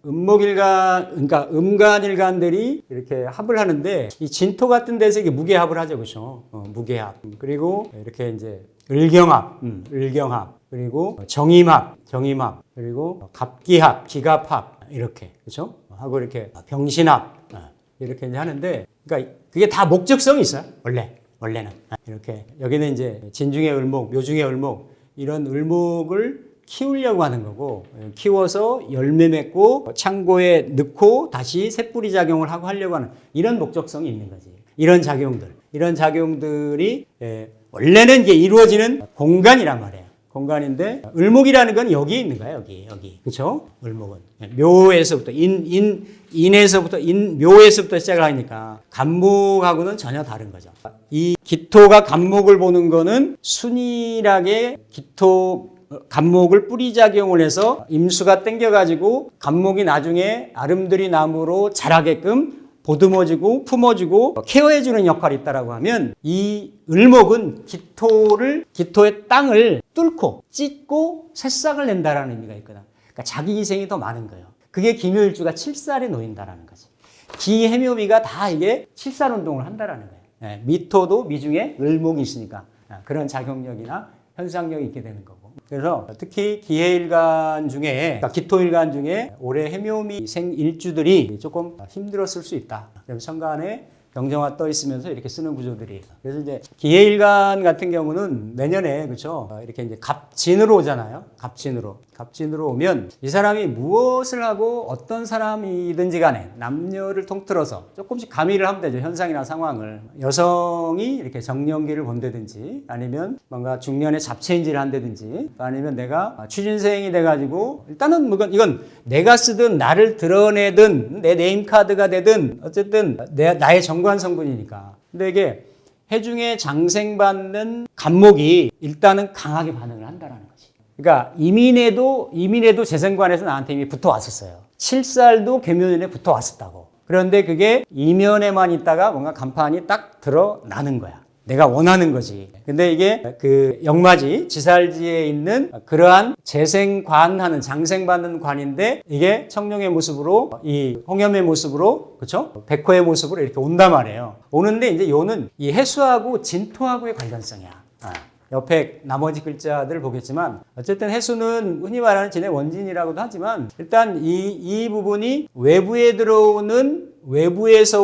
음목일간, 그러니까 음간일간들이 이렇게 합을 하는데 이 진토 같은 데서 이게 무게합을 하죠, 그렇죠? 무게합. 그리고 이렇게 이제 을경합, 을경합. 그리고 정임합, 정임합. 그리고 갑기합, 기갑합 이렇게, 그렇죠? 하고 이렇게 병신합 이렇게 이제 하는데, 그러니까 그게 다 목적성이 있어요, 원래는 이렇게 여기는 이제 진중의 을목, 묘중의 을목 이런 을목을 키우려고 하는 거고, 키워서 열매 맺고 창고에 넣고 다시 새뿌리 작용을 하고 하려고 하는 이런 목적성이 있는 거지. 이런 자기용들이 원래는 이게 이루어지는 공간이란 말이에요. 공간인데 을목이라는 건 여기 있는 거야, 여기. 그렇죠? 을목은 묘에서부터 인에서부터 묘에서부터 시작을 하니까 간목하고는 전혀 다른 거죠. 이 기토가 간목을 보는 거는 순일하게 간목을 뿌리작용을 해서 임수가 땡겨가지고 간목이 나중에 아름드리 나무로 자라게끔 보듬어주고 품어주고 케어해주는 역할이 있다라고 하면, 이 을목은 기토의 땅을 뚫고 찢고 새싹을 낸다라는 의미가 있거든. 그러니까 자기 희생이 더 많은 거예요. 그게 김효일주가 칠살에 놓인다라는 거지. 기해묘미가 다 이게 칠살운동을 한다라는 거예요. 미토도 미중에 을목이 있으니까 그런 작용력이나 현상력이 있게 되는 거고. 그래서 특히 기해일간 중에, 그러니까 기토일간 중에 올해 해묘미 생일주들이 조금 힘들었을 수 있다. 그래서 천간에 경정화 떠 있으면서 이렇게 쓰는 구조들이. 그래서 이제 기해일간 같은 경우는 내년에, 그렇죠? 이렇게 이제 갑진으로 오잖아요. 갑진으로 오면 이 사람이 무엇을 하고 어떤 사람이든지 간에 남녀를 통틀어서 조금씩 가미를 하면 되죠. 현상이나 상황을. 여성이 이렇게 정년기를 본다든지, 아니면 뭔가 중년에 잡채인지를 한다든지, 아니면 내가 취준생이 돼가지고, 일단은 이건 내가 쓰든 나를 드러내든 내 네임카드가 되든 어쨌든 나의 정관 성분이니까. 근데 이게 해중에 장생받는 간목이 일단은 강하게 반응을 한다라는 거지. 그러니까 이민에도 재생관에서 나한테 이미 붙어왔었어요. 칠살도 계묘년에 붙어왔었다고. 그런데 그게 이면에만 있다가 뭔가 간판이 딱 드러나는 거야. 내가 원하는 거지. 근데 이게 그 역마지, 지살지에 있는 그러한 재생관하는, 장생받는 관인데, 이게 청룡의 모습으로, 이 홍염의 모습으로, 그쵸? 백호의 모습으로 이렇게 온단 말이에요. 오는데 이제 요는 이 해수하고 진토하고의 관련성이야. 옆에 나머지 글자들을 보겠지만, 어쨌든 해수는 흔히 말하는 진의 원진이라고도 하지만, 일단 이 부분이 외부에서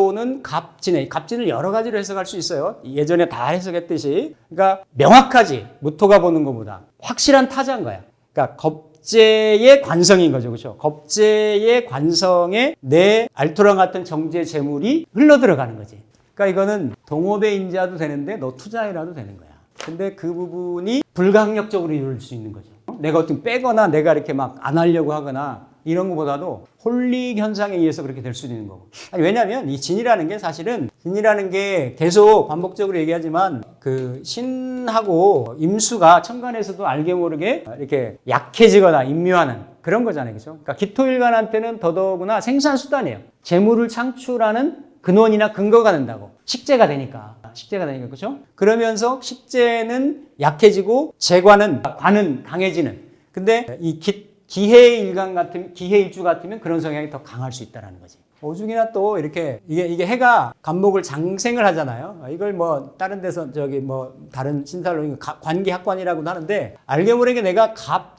오는 갑진을 여러 가지로 해석할 수 있어요. 예전에 다 해석했듯이. 그러니까 명확하지, 무토가 보는 것보다 확실한 타자인 거야. 그러니까 겁재의 관성인 거죠. 그렇죠? 겁재의 관성에 내 알토랑 같은 정제 재물이 흘러 들어가는 거지. 그러니까 이거는 동업의 인자도 되는데 너 투자해라도 되는 거야. 근데 그 부분이 불가항력적으로 이룰 수 있는 거죠. 내가 어떻게 빼거나 내가 이렇게 막 안 하려고 하거나 이런 것보다도 홀릭 현상에 의해서 그렇게 될 수도 있는 거고. 왜냐하면 이 진이라는 게 계속 반복적으로 얘기하지만, 그 신하고 임수가 천간에서도 알게 모르게 이렇게 약해지거나 임묘하는 그런 거잖아요. 그렇죠? 그러니까 기토일간한테는 더더구나 생산수단이에요. 재물을 창출하는 근원이나 근거가 된다고. 식재가 되니까. 그렇죠? 그러면서 식재는 약해지고 관은 강해지는. 근데 이 기해일주 같으면 그런 성향이 더 강할 수 있다는 거지. 오중이나 또 이렇게 이게 해가 간목을 장생을 하잖아요. 이걸 뭐 다른 데서 다른 신살로 관기합관이라고도 하는데, 알게 모르게 내가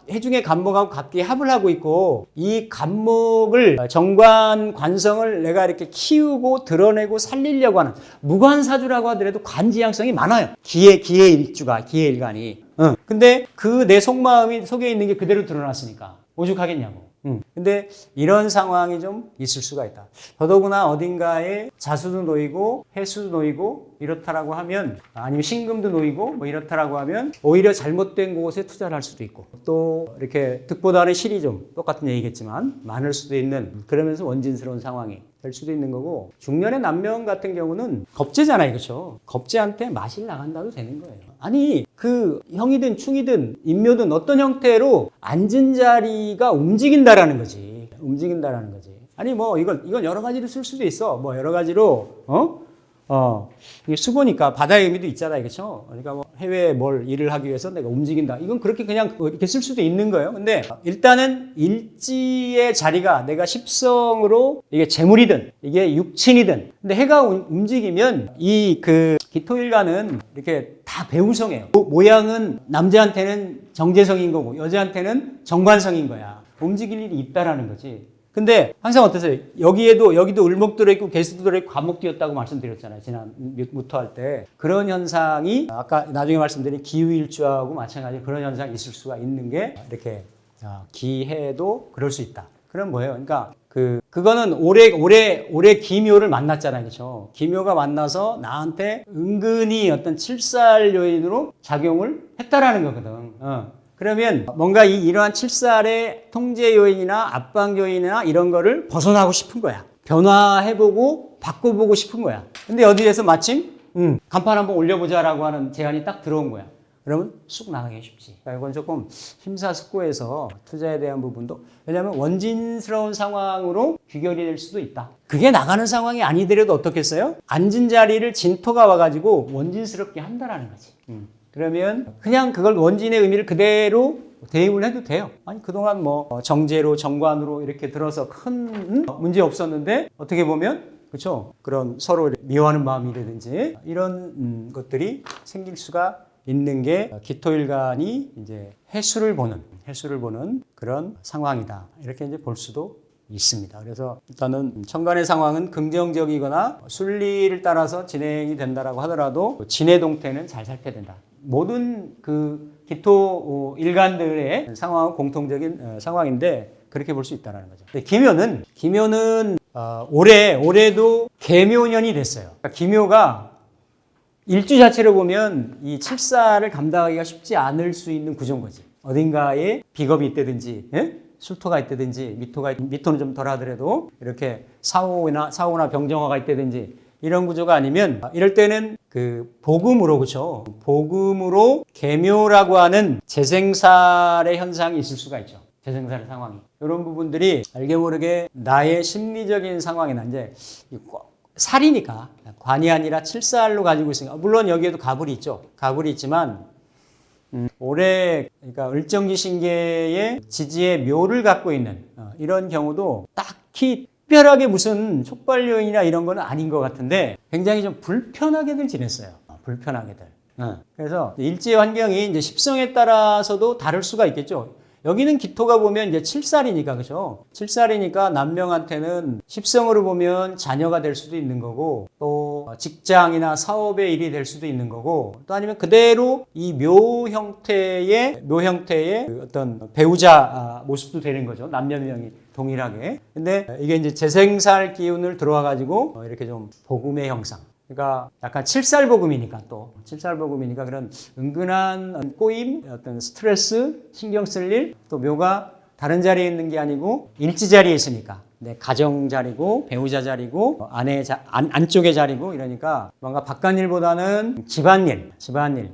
해중의 간목하고 갑기 합을 하고 있고, 이 간목을 정관 관성을 내가 이렇게 키우고 드러내고 살리려고 하는 무관사주라고 하더라도 관지향성이 많아요. 기해일간이. 근데 그 내 속마음이 속에 있는 게 그대로 드러났으니까 오죽하겠냐고. 근데 이런 상황이 좀 있을 수가 있다. 더더구나 어딘가에 자수도 놓이고 해수도 놓이고 이렇다라고 하면, 아니면 신금도 놓이고 뭐 이렇다라고 하면 오히려 잘못된 곳에 투자를 할 수도 있고, 또 이렇게 득보다는 실이 좀 똑같은 얘기겠지만 많을 수도 있는, 그러면서 원진스러운 상황이 될 수도 있는 거고. 중년의 남명 같은 경우는 겁재잖아요. 그렇죠? 겁재한테 마실 나간다도 되는 거예요. 아니 그 형이든 충이든 임묘든 어떤 형태로 앉은 자리가 움직인다라는 거지. 아니 뭐 이건 여러 가지로 쓸 수도 있어. 뭐 여러 가지로 이게 수고니까 바다의 의미도 있잖아요. 그렇죠? 그러니까 뭐 해외에 뭘 일을 하기 위해서 내가 움직인다. 이건 그렇게 그냥 이렇게 쓸 수도 있는 거예요. 근데 일단은 일지의 자리가 내가 십성으로 이게 재물이든 이게 육친이든 근데 해가 움직이면 이 그 기토일간은 이렇게 다 배우성이에요. 모양은 남자한테는 정제성인 거고 여자한테는 정관성인 거야. 움직일 일이 있다라는 거지. 근데 항상 어떠세요? 여기도 을목 들어있고 개수도 들어있고 간목 띄었다고 말씀드렸잖아요. 지난 무토 할 때. 그런 현상이 아까 나중에 말씀드린 기후일주하고 마찬가지 그런 현상이 있을 수가 있는 게 이렇게 기해도 그럴 수 있다. 그럼 뭐예요? 그러니까 그거는 올해 기묘를 만났잖아요. 그렇죠? 기묘가 만나서 나한테 은근히 어떤 칠살 요인으로 작용을 했다라는 거거든. 그러면 뭔가 이러한 칠살의 통제 요인이나 압박 요인이나 이런 거를 벗어나고 싶은 거야. 변화해보고 바꿔보고 싶은 거야. 근데 어디에서 마침 간판 한번 올려보자라고 하는 제안이 딱 들어온 거야. 그러면 쑥 나가기 쉽지. 그러니까 이건 조금 심사숙고해서 투자에 대한 부분도 왜냐하면 원진스러운 상황으로 귀결이 될 수도 있다. 그게 나가는 상황이 아니더라도 어떻겠어요? 앉은 자리를 진토가 와가지고 원진스럽게 한다라는 거지. 그러면 그냥 그걸 원진의 의미를 그대로 대입을 해도 돼요. 아니 그동안 뭐 정제로 정관으로 이렇게 들어서 큰 문제 없었는데 어떻게 보면 그렇죠? 그런 서로 미워하는 마음이라든지 이런 것들이 생길 수가 있는 게 기토일간이 이제 해수를 보는 그런 상황이다. 이렇게 이제 볼 수도 있습니다. 그래서 일단은 천간의 상황은 긍정적이거나 순리를 따라서 진행이 된다라고 하더라도 진해 동태는 잘 살펴야 된다. 모든 그 기토 일간들의 상황은 공통적인 상황인데 그렇게 볼 수 있다는 거죠. 기묘는 올해도 계묘년이 됐어요. 그러니까 기묘가 일주 자체로 보면 이 칠사를 감당하기가 쉽지 않을 수 있는 구조인 거지. 어딘가에 비겁이 있다든지, 예? 술토가 있다든지, 미토는 좀 덜 하더라도 이렇게 사고나 병정화가 있다든지 이런 구조가 아니면 이럴 때는 그 복음으로 그렇죠. 복음으로 계묘라고 하는 재생살의 현상이 있을 수가 있죠. 재생살의 상황이. 이런 부분들이 알게 모르게 나의 심리적인 상황이나 이제 살이니까 관이 아니라 칠살로 가지고 있으니까 물론 여기에도 가불이 있죠. 가불이 있지만 올해 그러니까 을정기신계의 지지의 묘를 갖고 있는 이런 경우도 딱히 특별하게 무슨 촉발 요인이나 이런 거는 아닌 것 같은데 굉장히 좀 불편하게들 지냈어요. 불편하게들. 그래서 일지의 환경이 이제 십성에 따라서도 다를 수가 있겠죠. 여기는 기토가 보면 이제 7살이니까, 그죠? 7살이니까 남명한테는 십성으로 보면 자녀가 될 수도 있는 거고, 또 직장이나 사업의 일이 될 수도 있는 거고, 또 아니면 그대로 이 묘 형태의 그 어떤 배우자 모습도 되는 거죠. 남녀명이 동일하게. 근데 이게 이제 재생살 기운을 들어와가지고 이렇게 좀 복음의 형상. 그러니까 약간 칠살복음이니까 그런 은근한 꼬임, 어떤 스트레스, 신경 쓸 일, 또 묘가 다른 자리에 있는 게 아니고 일지 자리에 있으니까 내 가정 자리고 배우자 자리고 안쪽의 자리고 이러니까 뭔가 바깥일보다는 집안일,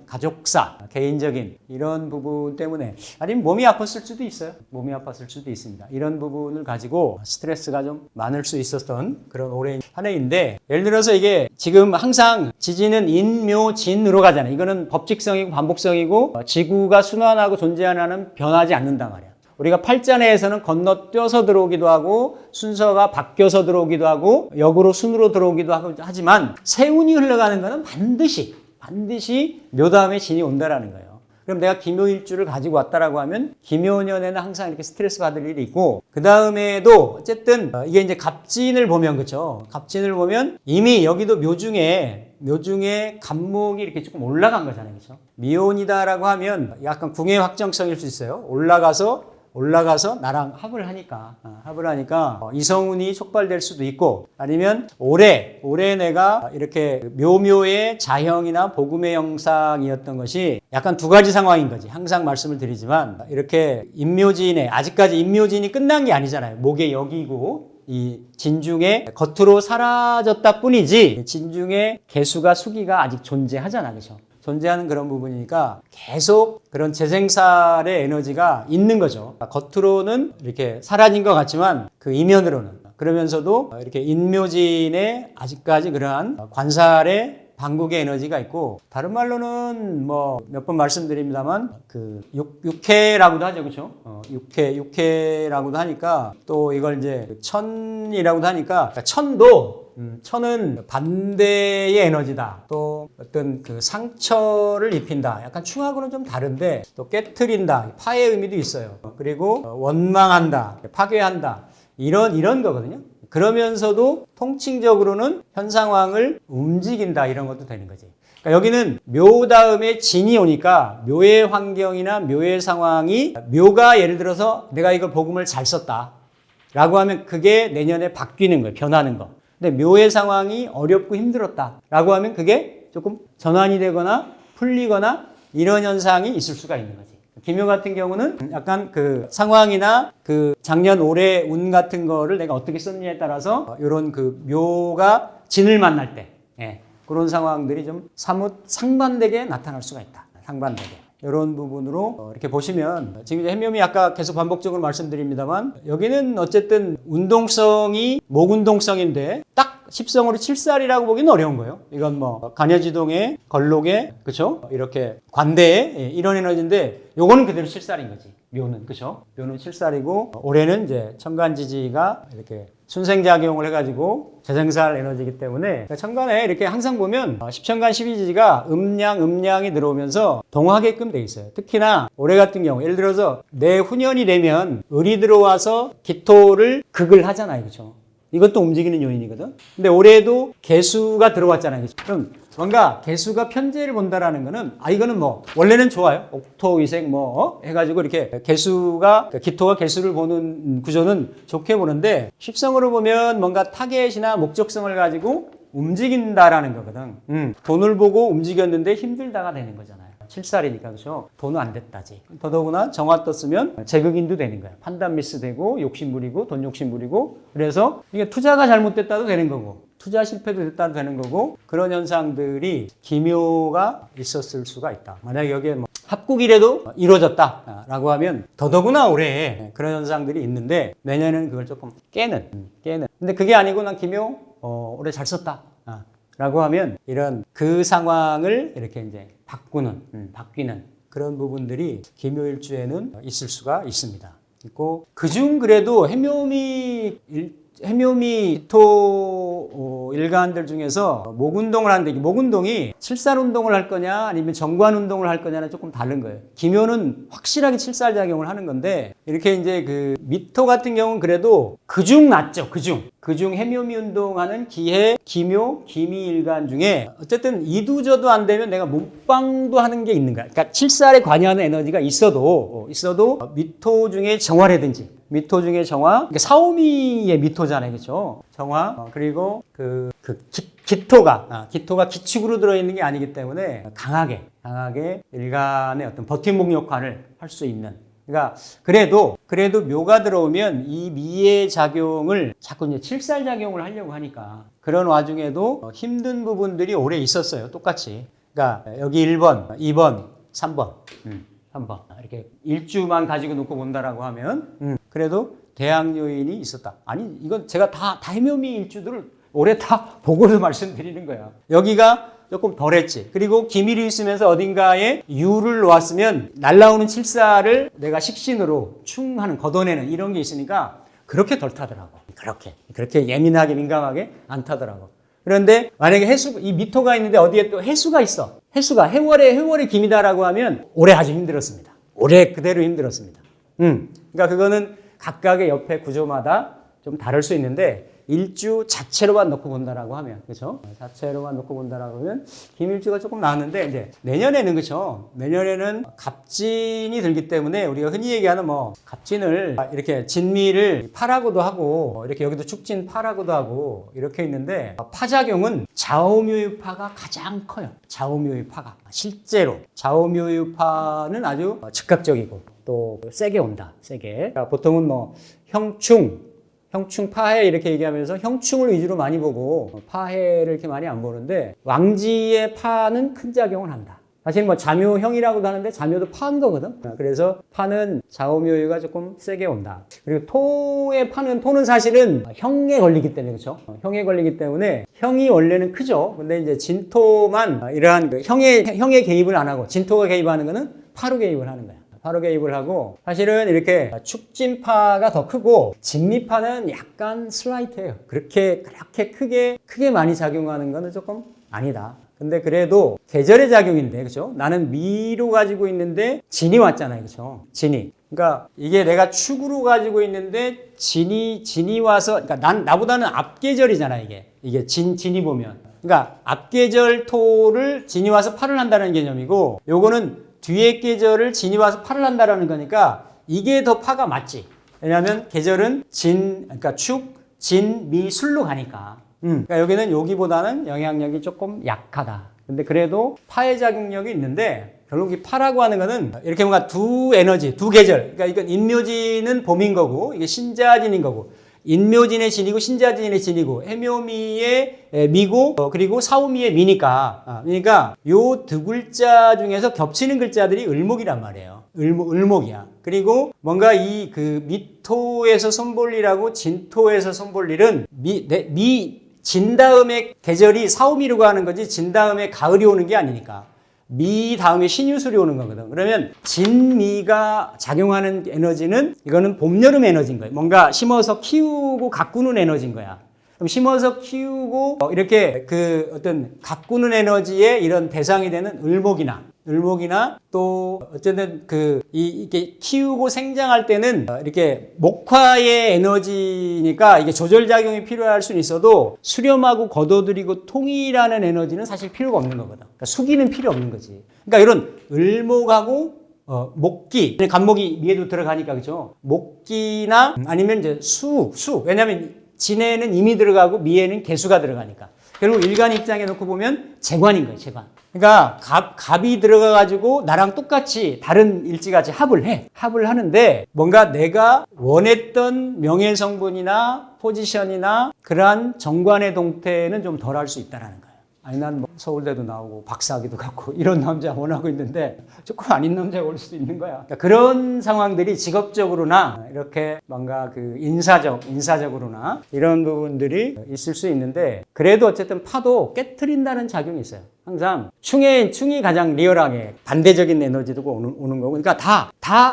가족사, 개인적인 이런 부분 때문에 아니면 몸이 아팠을 수도 있어요. 몸이 아팠을 수도 있습니다. 이런 부분을 가지고 스트레스가 좀 많을 수 있었던 그런 올해 한 해인데 예를 들어서 이게 지금 항상 지지는 인묘진으로 가잖아요. 이거는 법칙성이고 반복성이고 지구가 순환하고 존재하는 한은 변하지 않는단 말이야. 우리가 팔자내에서는 건너뛰어서 들어오기도 하고 순서가 바뀌어서 들어오기도 하고 역으로 순으로 들어오기도 하지만 세운이 흘러가는 것은 반드시 묘 다음에 진이 온다라는 거예요. 그럼 내가 기묘일주를 가지고 왔다라고 하면 기묘년에는 항상 이렇게 스트레스 받을 일이 있고 그 다음에도 어쨌든 이게 이제 갑진을 보면 그렇죠. 갑진을 보면 이미 여기도 묘 중에 간목이 이렇게 조금 올라간 거잖아요. 그렇죠? 미혼이다라고 하면 약간 궁의 확정성일 수 있어요. 올라가서 나랑 합을 하니까 이성운이 촉발될 수도 있고 아니면 올해 내가 이렇게 묘묘의 자형이나 복음의 형상이었던 것이 약간 두 가지 상황인 거지. 항상 말씀을 드리지만 이렇게 아직까지 인묘진이 끝난 게 아니잖아요. 목의 역이고 이 진중에 겉으로 사라졌다 뿐이지 진중에 개수가 수기가 아직 존재하잖아. 그렇죠? 존재하는 그런 부분이니까 계속 그런 재생살의 에너지가 있는 거죠. 겉으로는 이렇게 사라진 것 같지만 그 이면으로는 그러면서도 이렇게 인묘진에 아직까지 그러한 관살의 방국의 에너지가 있고, 다른 말로는 뭐 몇 번 말씀드립니다만 그 육해라고도 하죠, 그렇죠? 육해라고도 하니까, 또 이걸 이제 천이라고도 하니까, 천은 반대의 에너지다. 또 어떤 그 상처를 입힌다. 약간 충하고는 좀 다른데, 또 깨트린다. 파의 의미도 있어요. 그리고 원망한다, 파괴한다. 이런 거거든요. 그러면서도 통칭적으로는 현 상황을 움직인다, 이런 것도 되는 거지. 그러니까 여기는 묘 다음에 진이 오니까 묘의 환경이나 묘의 상황이, 묘가 예를 들어서 내가 이거 복음을 잘 썼다 라고 하면 그게 내년에 바뀌는 거예요. 변하는 거. 근데 묘의 상황이 어렵고 힘들었다 라고 하면 그게 조금 전환이 되거나 풀리거나 이런 현상이 있을 수가 있는 거지. 기묘 같은 경우는 약간 그 상황이나 그 작년 올해 운 같은 거를 내가 어떻게 썼느냐에 따라서 이런 그 묘가 진을 만날 때, 그런 상황들이 좀 사뭇 상반되게 나타날 수가 있다. 상반되게. 이런 부분으로 이렇게 보시면, 지금 이제 해묘미 아까 계속 반복적으로 말씀드립니다만, 여기는 어쨌든 운동성이 목운동성인데 딱 십성으로 칠살이라고 보기는 어려운 거예요. 이건 뭐 간여지동에 걸록에, 그렇죠? 이렇게 관대에 이런 에너지인데, 요거는 그대로 칠살인 거지. 묘는, 그렇죠? 묘는 칠살이고, 올해는 이제 천간지지가 이렇게 순생작용을 해가지고 재생살 에너지이기 때문에, 그러니까 천간에 이렇게 항상 보면 십천간 12지지가 음양이 들어오면서 동하게끔 돼 있어요. 특히나 올해 같은 경우, 예를 들어서 내후년이 되면 을이 들어와서 기토를 극을 하잖아요, 그렇죠? 이것도 움직이는 요인이거든. 근데 올해도 개수가 들어왔잖아요, 그렇죠? 그럼 뭔가 개수가 편제를 본다라는 거는, 이거는 뭐 원래는 좋아요. 옥토이색 해가지고 이렇게 개수가, 기토가 개수를 보는 구조는 좋게 보는데, 십성으로 보면 뭔가 타겟이나 목적성을 가지고 움직인다라는 거거든. 돈을 보고 움직였는데 힘들다가 되는 거잖아요. 7살이니까, 그렇죠? 돈은 안 됐다지. 더더구나 정화 떴으면 제극인도 되는 거야. 판단 미스되고 욕심 부리고 돈 욕심 부리고, 그래서 이게 투자가 잘못됐다도 되는 거고, 투자 실패도 됐다도 되는 거고, 그런 현상들이 기묘가 있었을 수가 있다. 만약에 여기에 뭐 합국이라도 이루어졌다 라고 하면 더더구나 올해 그런 현상들이 있는데, 내년에는 그걸 조금 깨는. 근데 그게 아니고 난 기묘 올해 잘 썼다 라고 하면, 이런 그 상황을 이렇게 이제 바뀌는 그런 부분들이 기묘일주에는 있을 수가 있습니다. 있고, 그중 그래도 해묘미 토 일간들 중에서 목운동을 하는데, 목운동이 칠살 운동을 할 거냐 아니면 정관 운동을 할 거냐는 조금 다른 거예요. 기묘는 확실하게 칠살 작용을 하는 건데, 이렇게 이제 그 미토 같은 경우는 그래도 그중 낫죠. 그중 해묘미 운동하는 기해, 기묘, 기미 일간 중에 어쨌든 이두저도 안 되면 내가 몸빵도 하는 게 있는 거야. 그러니까 칠살에 관여하는 에너지가 있어도 미토 중에 정화라든지, 미토 중에 정화, 그러니까 사오미의 미토잖아요, 그렇죠? 정화, 그리고 기토가 기축으로 들어있는 게 아니기 때문에 강하게 일간의 어떤 버팀목 역할을 할 수 있는. 그러니까 그래도 묘가 들어오면 이 미의 작용을 자꾸 이제 칠살 작용을 하려고 하니까, 그런 와중에도 힘든 부분들이 오래 있었어요, 똑같이. 그러니까 여기 1번, 2번, 3번. 3번. 이렇게 일주만 가지고 놓고 본다라고 하면, 그래도 대항 요인이 있었다. 아니, 이건 제가 다 해묘미 일주들을 올해 다 보고서 말씀드리는 거야. 여기가 조금 덜했지. 그리고 기밀이 있으면서 어딘가에 유를 놓았으면 날라오는 칠살을 내가 식신으로 충하는, 걷어내는 이런 게 있으니까 그렇게 덜 타더라고. 그렇게 예민하게 민감하게 안 타더라고. 그런데 만약에 이 미토가 있는데 어디에 또 해수가 있어. 해수가 해월의 기미다라고 하면 올해 아주 힘들었습니다. 올해 그대로 힘들었습니다. 그러니까 그거는 각각의 옆에 구조마다 좀 다를 수 있는데, 일주 자체로만 놓고 본다라고 하면, 그렇죠? 자체로만 놓고 본다라고 하면 김일주가 조금 나왔는데, 이제 내년에는, 그렇죠? 내년에는 갑진이 들기 때문에 우리가 흔히 얘기하는 갑진을 이렇게 진미를 파라고도 하고, 이렇게 여기도 축진 파라고도 하고 이렇게 있는데, 파작용은 좌오묘유파가 가장 커요. 좌오묘유파가 실제로 좌오묘유파는 아주 즉각적이고 또 세게 온다. 그러니까 보통은 형충, 파해 이렇게 얘기하면서 형충을 위주로 많이 보고 파해를 이렇게 많이 안 보는데, 왕지의 파는 큰 작용을 한다. 사실 뭐 자묘형이라고도 하는데 자묘도 파인 거거든. 그래서 파는 좌우묘유가 조금 세게 온다. 그리고 토의 파는 토는 사실은 형에 걸리기 때문에 그렇죠. 형에 걸리기 때문에 형이 원래는 크죠. 근데 이제 진토만 이러한 그 형에 개입을 안 하고 진토가 개입하는 거는 파로 개입을 하는 거야. 파로 개입을 하고 사실은 이렇게 축진파가 더 크고 진미파는 약간 슬라이트해요. 그렇게 크게 많이 작용하는 거는 조금 아니다. 근데 그래도 계절의 작용인데, 그죠? 나는 미로 가지고 있는데 진이 왔잖아요, 그죠? 진이. 그러니까 이게 내가 축으로 가지고 있는데 진이 와서, 그러니까 나보다는 앞계절이잖아, 이게 진이 보면. 그러니까 앞계절 토를 진이 와서 팔을 한다는 개념이고, 요거는 뒤에 계절을 진이 와서 팔을 한다라는 거니까 이게 더 파가 맞지. 왜냐하면 계절은 그러니까 축, 진, 미, 술로 가니까. 그러니까 여기는 여기보다는 영향력이 조금 약하다. 근데 그래도 파의 작용력이 있는데 결국 이 파라고 하는 거는 이렇게 뭔가 두 에너지, 두 계절. 그러니까 이건 인묘진은 봄인 거고 이게 신자진인 거고 인묘진의 진이고 신자진의 진이고 해묘미의 미고 그리고 사오미의 미니까 그러니까 요 두 글자 중에서 겹치는 글자들이 을목이란 말이에요. 을목이야. 그리고 뭔가 이 그 미토에서 손볼일하고 진토에서 손볼일은 진 다음에 계절이 사오미라고 하는 거지 진 다음에 가을이 오는 게 아니니까 미 다음에 신유술이 오는 거거든. 그러면 진미가 작용하는 에너지는 이거는 봄, 여름 에너지인 거예요. 뭔가 심어서 키우고 가꾸는 에너지인 거야. 그럼 심어서 키우고 이렇게 그 어떤 가꾸는 에너지의 이런 대상이 되는 을목이나 또 어쨌든 이게 키우고 생장할 때는 이렇게 목화의 에너지니까 이게 조절작용이 필요할 수는 있어도 수렴하고 걷어들이고 통일하는 에너지는 사실 필요가 없는 거거든. 그러니까 수기는 필요 없는 거지. 그러니까 이런 을목하고 목기, 간목이 미에도 들어가니까 그죠? 목기나 아니면 이제 수. 왜냐면 진에는 임이 들어가고 미에는 개수가 들어가니까. 결국 일간 입장에 놓고 보면 재관인 거예요, 재관. 그러니까 갑이 들어가가지고 나랑 똑같이 다른 일지같이 합을 하는데 뭔가 내가 원했던 명예성분이나 포지션이나 그러한 정관의 동태는 좀 덜 할 수 있다는 거예요. 아니 난 뭐 서울대도 나오고 박사학위도 갖고 이런 남자 원하고 있는데 조금 아닌 남자가 올 수도 있는 거야. 그러니까 그런 상황들이 직업적으로나 이렇게 뭔가 그 인사적으로나 이런 부분들이 있을 수 있는데 그래도 어쨌든 파도 깨트린다는 작용이 있어요. 항상 충이 가장 리얼하게 반대적인 에너지도 오는 거고 그러니까 다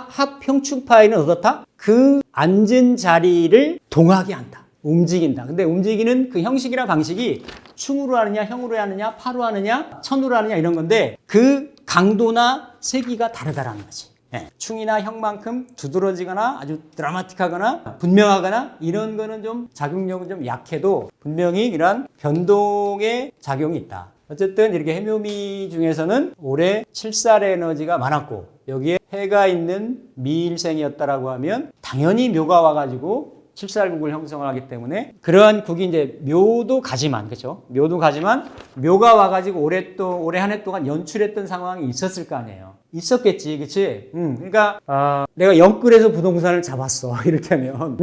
합형충파에는 어떻다? 그 앉은 자리를 동하게 한다. 움직인다. 근데 움직이는 그 형식이나 방식이 충으로 하느냐, 형으로 하느냐, 파로 하느냐, 천으로 하느냐 이런 건데 그 강도나 세기가 다르다라는 거지. 네. 충이나 형만큼 두드러지거나 아주 드라마틱하거나 분명하거나 이런 거는 좀 작용력은 좀 약해도 분명히 이러한 변동의 작용이 있다. 어쨌든 이렇게 해묘미 중에서는 올해 7살 에너지가 많았고 여기에 해가 있는 미일생이었다라고 하면 당연히 묘가 와가지고 7살국을 형성을 하기 때문에 그러한 국이 이제 묘도 가지만 그렇죠? 묘도 가지만 묘가 와가지고 올해 한 해 동안 연출했던 상황이 있었을 거 아니에요. 있었겠지, 그렇지? 그러니까 내가 영끌에서 부동산을 잡았어 이렇게 하면,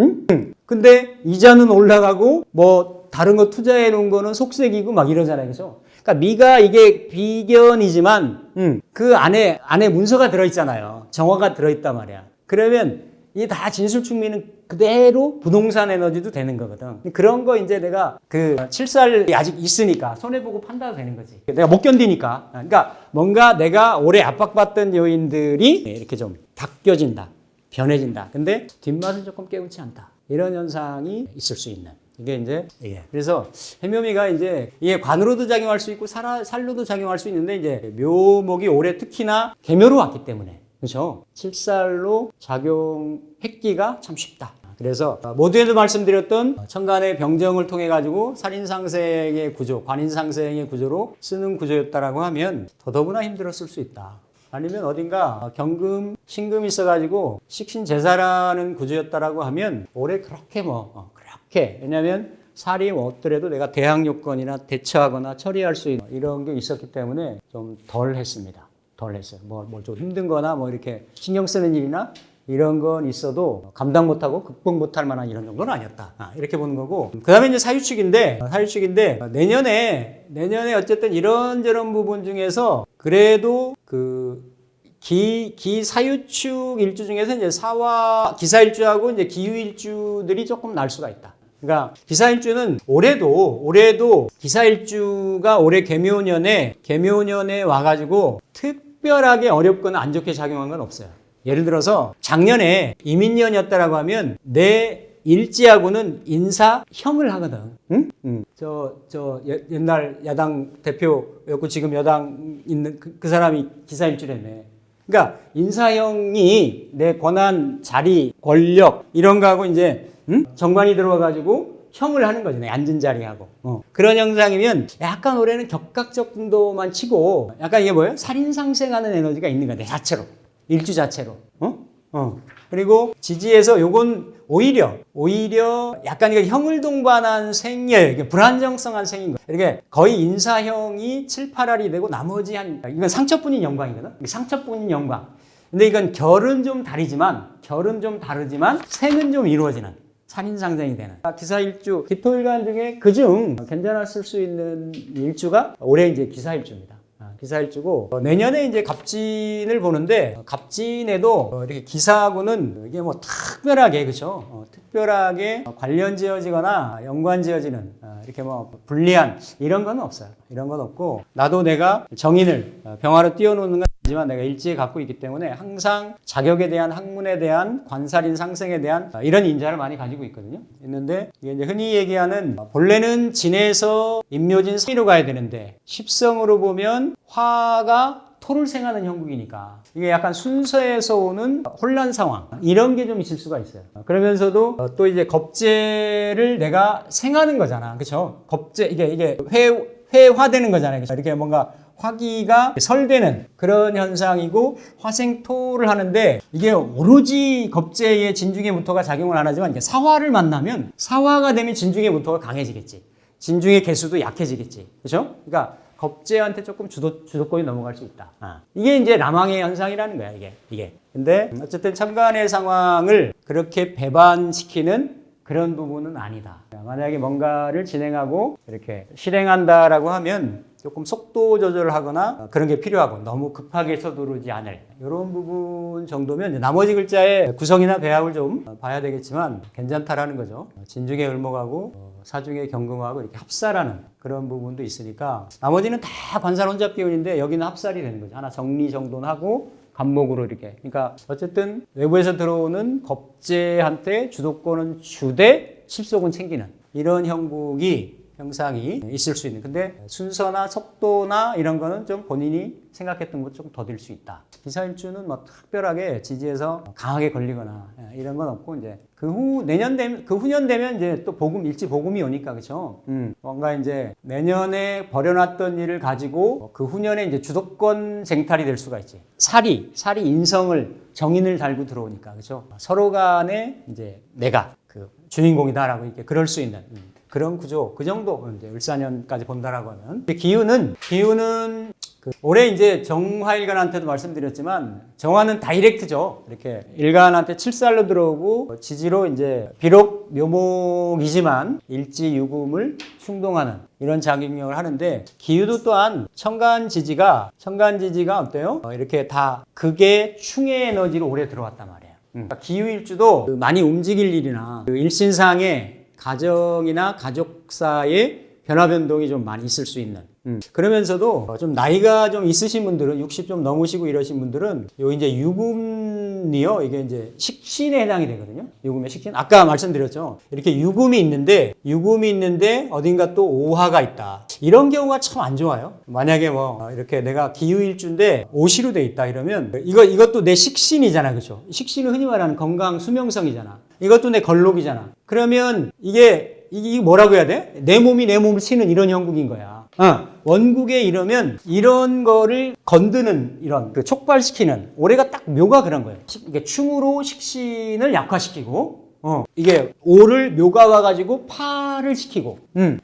근데 이자는 올라가고 뭐 다른 거 투자해 놓은 거는 속색이고 막 이러잖아요, 그렇죠? 그러니까 미가 이게 비견이지만 그 안에 문서가 들어있잖아요. 정화가 들어있단 말이야. 그러면 이게 다 진술충미는 그대로 부동산 에너지도 되는 거거든. 그런 거 이제 내가 그 7살이 아직 있으니까 손해보고 판단도 되는 거지. 내가 못 견디니까. 그러니까 뭔가 내가 오래 압박받던 요인들이 이렇게 좀 바뀌어진다. 변해진다. 근데 뒷맛은 조금 깨우치 않다. 이런 현상이 있을 수 있는. 이게 이제, 그래서 해묘미가 이제 이게 관으로도 작용할 수 있고 살로도 작용할 수 있는데 이제 묘목이 올해 특히나 계묘로 왔기 때문에. 그렇죠? 7살로 작용했기가 참 쉽다. 그래서 모두에도 말씀드렸던 천간의 병정을 통해 가지고 살인상생의 구조, 관인상생의 구조로 쓰는 구조였다라고 하면 더더구나 힘들었을 수 있다. 아니면 어딘가 경금, 신금이 있어가지고 식신제사라는 구조였다라고 하면 올해 그렇게 왜냐면 살이 없더라도 내가 대항 요건이나 대처하거나 처리할 수 있는 이런 게 있었기 때문에 좀 덜 했습니다. 덜 했어요. 뭘 좀 힘든 거나 뭐 이렇게 신경 쓰는 일이나 이런 건 있어도 감당 못하고 극복 못할 만한 이런 정도는 아니었다. 이렇게 보는 거고. 그 다음에 이제 사유축인데 내년에 어쨌든 이런저런 부분 중에서 그래도 그 기사유축 일주 중에서 이제 기사일주하고 이제 기후일주들이 조금 날 수가 있다. 그러니까 기사일주는 올해도 기사일주가 올해 개묘년에 와가지고 특별하게 어렵거나 안 좋게 작용한 건 없어요. 예를 들어서 작년에 이민년이었다라고 하면 내 일지하고는 인사형을 하거든. 응? 옛날 야당 대표였고 지금 여당 있는 그 사람이 기사일주라며. 그러니까 인사형이 내 권한, 자리, 권력 이런 거하고 이제 정관이 들어와가지고 형을 하는 거지. 내 앉은 자리하고. 그런 형상이면 약간 올해는 격각적 분도만 치고 약간 이게 뭐예요? 살인상생하는 에너지가 있는 거야. 내 자체로. 일주 자체로. 그리고 지지에서 요건 오히려 약간 이게 형을 동반한 생이에요. 불안정성한 생인 거예요. 이렇게 거의 인사형이 7, 8할이 되고 나머지 이건 상처뿐인 영광이거든. 상처뿐인 영광. 근데 이건 결은 좀 다르지만 생은 좀 이루어지는 살인상생이 되는 기사일주, 기토일간 중에 그중 괜찮았을 수 있는 일주가 올해 이제 기사일주입니다. 기사일주고 내년에 이제 갑진을 보는데 갑진에도 이렇게 기사하고는 이게 뭐 특별하게 그렇죠. 특별하게 관련지어지거나 연관지어지는 이렇게 뭐 불리한 이런 건 없어요. 이런 건 없고 나도 내가 정인을 병화로 띄워놓는 건 아니지만 내가 일지에 갖고 있기 때문에 항상 자격에 대한 학문에 대한 관살인 상생에 대한 이런 인자를 많이 가지고 있거든요. 있는데 이게 이제 흔히 얘기하는 본래는 진에서 임묘진 사이로 가야 되는데 십성으로 보면 화가 토를 생하는 형국이니까 이게 약간 순서에서 오는 혼란 상황 이런 게 좀 있을 수가 있어요. 그러면서도 또 이제 겁재를 내가 생하는 거잖아. 그렇죠? 겁재 이게 회화되는 거잖아요. 이렇게 뭔가 화기가 설되는 그런 현상이고 화생토를 하는데 이게 오로지 겁재의 진중의 무토가 작용을 안 하지만 이게 사화를 만나면 사화가 되면 진중의 무토가 강해지겠지. 진중의 개수도 약해지겠지. 그렇죠? 그러니까 겁재한테 조금 주도권이 넘어갈 수 있다. 이게 이제 남왕의 현상이라는 거야, 이게. 근데 어쨌든 천간의 상황을 그렇게 배반시키는 그런 부분은 아니다. 만약에 뭔가를 진행하고 이렇게 실행한다라고 하면 조금 속도 조절을 하거나 그런 게 필요하고 너무 급하게 서두르지 않을 이런 부분 정도면 나머지 글자의 구성이나 배합을 좀 봐야 되겠지만 괜찮다라는 거죠. 진중의 을목하고 사중의 경금하고 이렇게 합사라는 그런 부분도 있으니까 나머지는 다 관살 혼잡 기운인데 여기는 합살이 되는 거죠. 하나 정리정돈하고 간목으로 이렇게. 그러니까 어쨌든 외부에서 들어오는 겁재한테 주도권은 주되 실속은 챙기는 이런 형상이 있을 수 있는. 근데 순서나 속도나 이런 거는 좀 본인이 생각했던 것 좀 더딜 수 있다. 기사일주는 뭐 특별하게 지지에서 강하게 걸리거나 이런 건 없고 이제 그 후년 되면 이제 또 일지 복음이 오니까 그렇죠. 뭔가 이제 내년에 벌여놨던 일을 가지고 그 후년에 이제 주도권 쟁탈이 될 수가 있지. 살이 인성을 정인을 달고 들어오니까 그렇죠. 서로 간에 이제 내가 그 주인공이다라고 이렇게 그럴 수 있는. 그런 구조, 그 정도 이제 을사년까지 본다라고 하면 기운은 올해 이제 정화일간한테도 말씀드렸지만 정화는 다이렉트죠. 이렇게 일간한테 7살로 들어오고 지지로 이제 비록 묘목이지만 일지유금을 충동하는 이런 작용력을 하는데 기후도 또한 천간지지가 어때요? 이렇게 다 극의 충의 에너지로 올해 들어왔단 말이에요. 그러니까 기후일주도 많이 움직일 일이나 일신상의 가정이나 가족사의 변화 변동이 좀 많이 있을 수 있는. 그러면서도 좀 나이가 좀 있으신 분들은 60 좀 넘으시고 이러신 분들은 요 이제 유금이요. 이게 이제 식신에 해당이 되거든요. 유금의 식신. 아까 말씀드렸죠. 이렇게 유금이 있는데 어딘가 또 오화가 있다. 이런 경우가 참 안 좋아요. 만약에 뭐 이렇게 내가 기후일주인데 오시로 돼 있다 이러면 이것도 내 식신이잖아. 그렇죠? 식신은 흔히 말하는 건강 수명성이잖아. 이것도 내 걸록이잖아. 그러면 이게 뭐라고 해야 돼? 내 몸을 치는 이런 형국인 거야. 원국에 이러면 이런 거를 건드는 이런 그 촉발시키는 올해가 딱 묘가 그런 거예요. 이게 충으로 식신을 약화시키고 이게 오를 묘가 와가지고 파를 시키고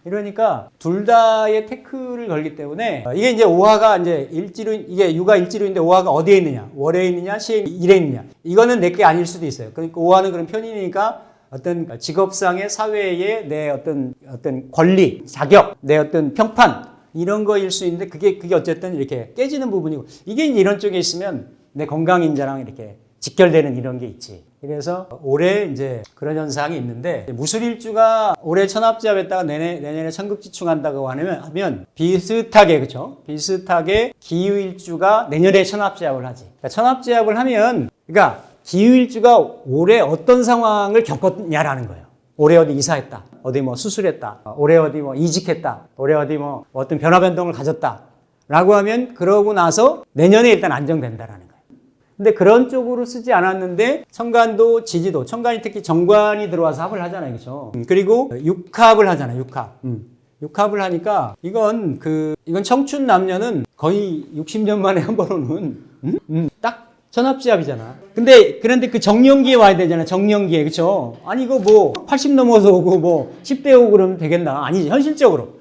이러니까 둘 다의 태클을 걸기 때문에 이게 이제 오화가 이제 일지로 이게 유가 일지로인데 오화가 어디에 있느냐 월에 있느냐 시에 일에 있느냐 이거는 내게 아닐 수도 있어요. 그러니까 오화는 그런 편인이니까 어떤 직업상의 사회의 내 어떤 권리, 자격, 내 어떤 평판 이런 거일 수 있는데 그게 어쨌든 이렇게 깨지는 부분이고 이게 이제 이런 쪽에 있으면 내 건강인자랑 이렇게 직결되는 이런 게 있지. 그래서 올해 이제 그런 현상이 있는데 무술일주가 올해 천합지압했다가 내년에 천극지충한다고 하면 비슷하게 그렇죠? 비슷하게 기후일주가 내년에 천합지압을 하지. 그러니까 천합지압을 하면 그러니까 기후일주가 올해 어떤 상황을 겪었냐라는 거예요. 올해 어디 이사했다. 어디 뭐 수술했다. 올해 어디 뭐 이직했다. 올해 어디 뭐 어떤 변화 변동을 가졌다. 라고 하면 그러고 나서 내년에 일단 안정된다라는 거예요. 근데 그런 쪽으로 쓰지 않았는데 천간도 지지도, 천간이 특히 정관이 들어와서 합을 하잖아요. 그렇죠? 그리고 육합을 하잖아요. 육합. 육합을 하니까 이건 청춘 남녀는 거의 60년 만에 한 번 오는 딱 천합지압이잖아. 그런데 그 정년기에 와야 되잖아. 정년기에. 그렇죠? 아니 이거 뭐 80 넘어서 오고 뭐 10대 오고 그러면 되겠나? 아니지. 현실적으로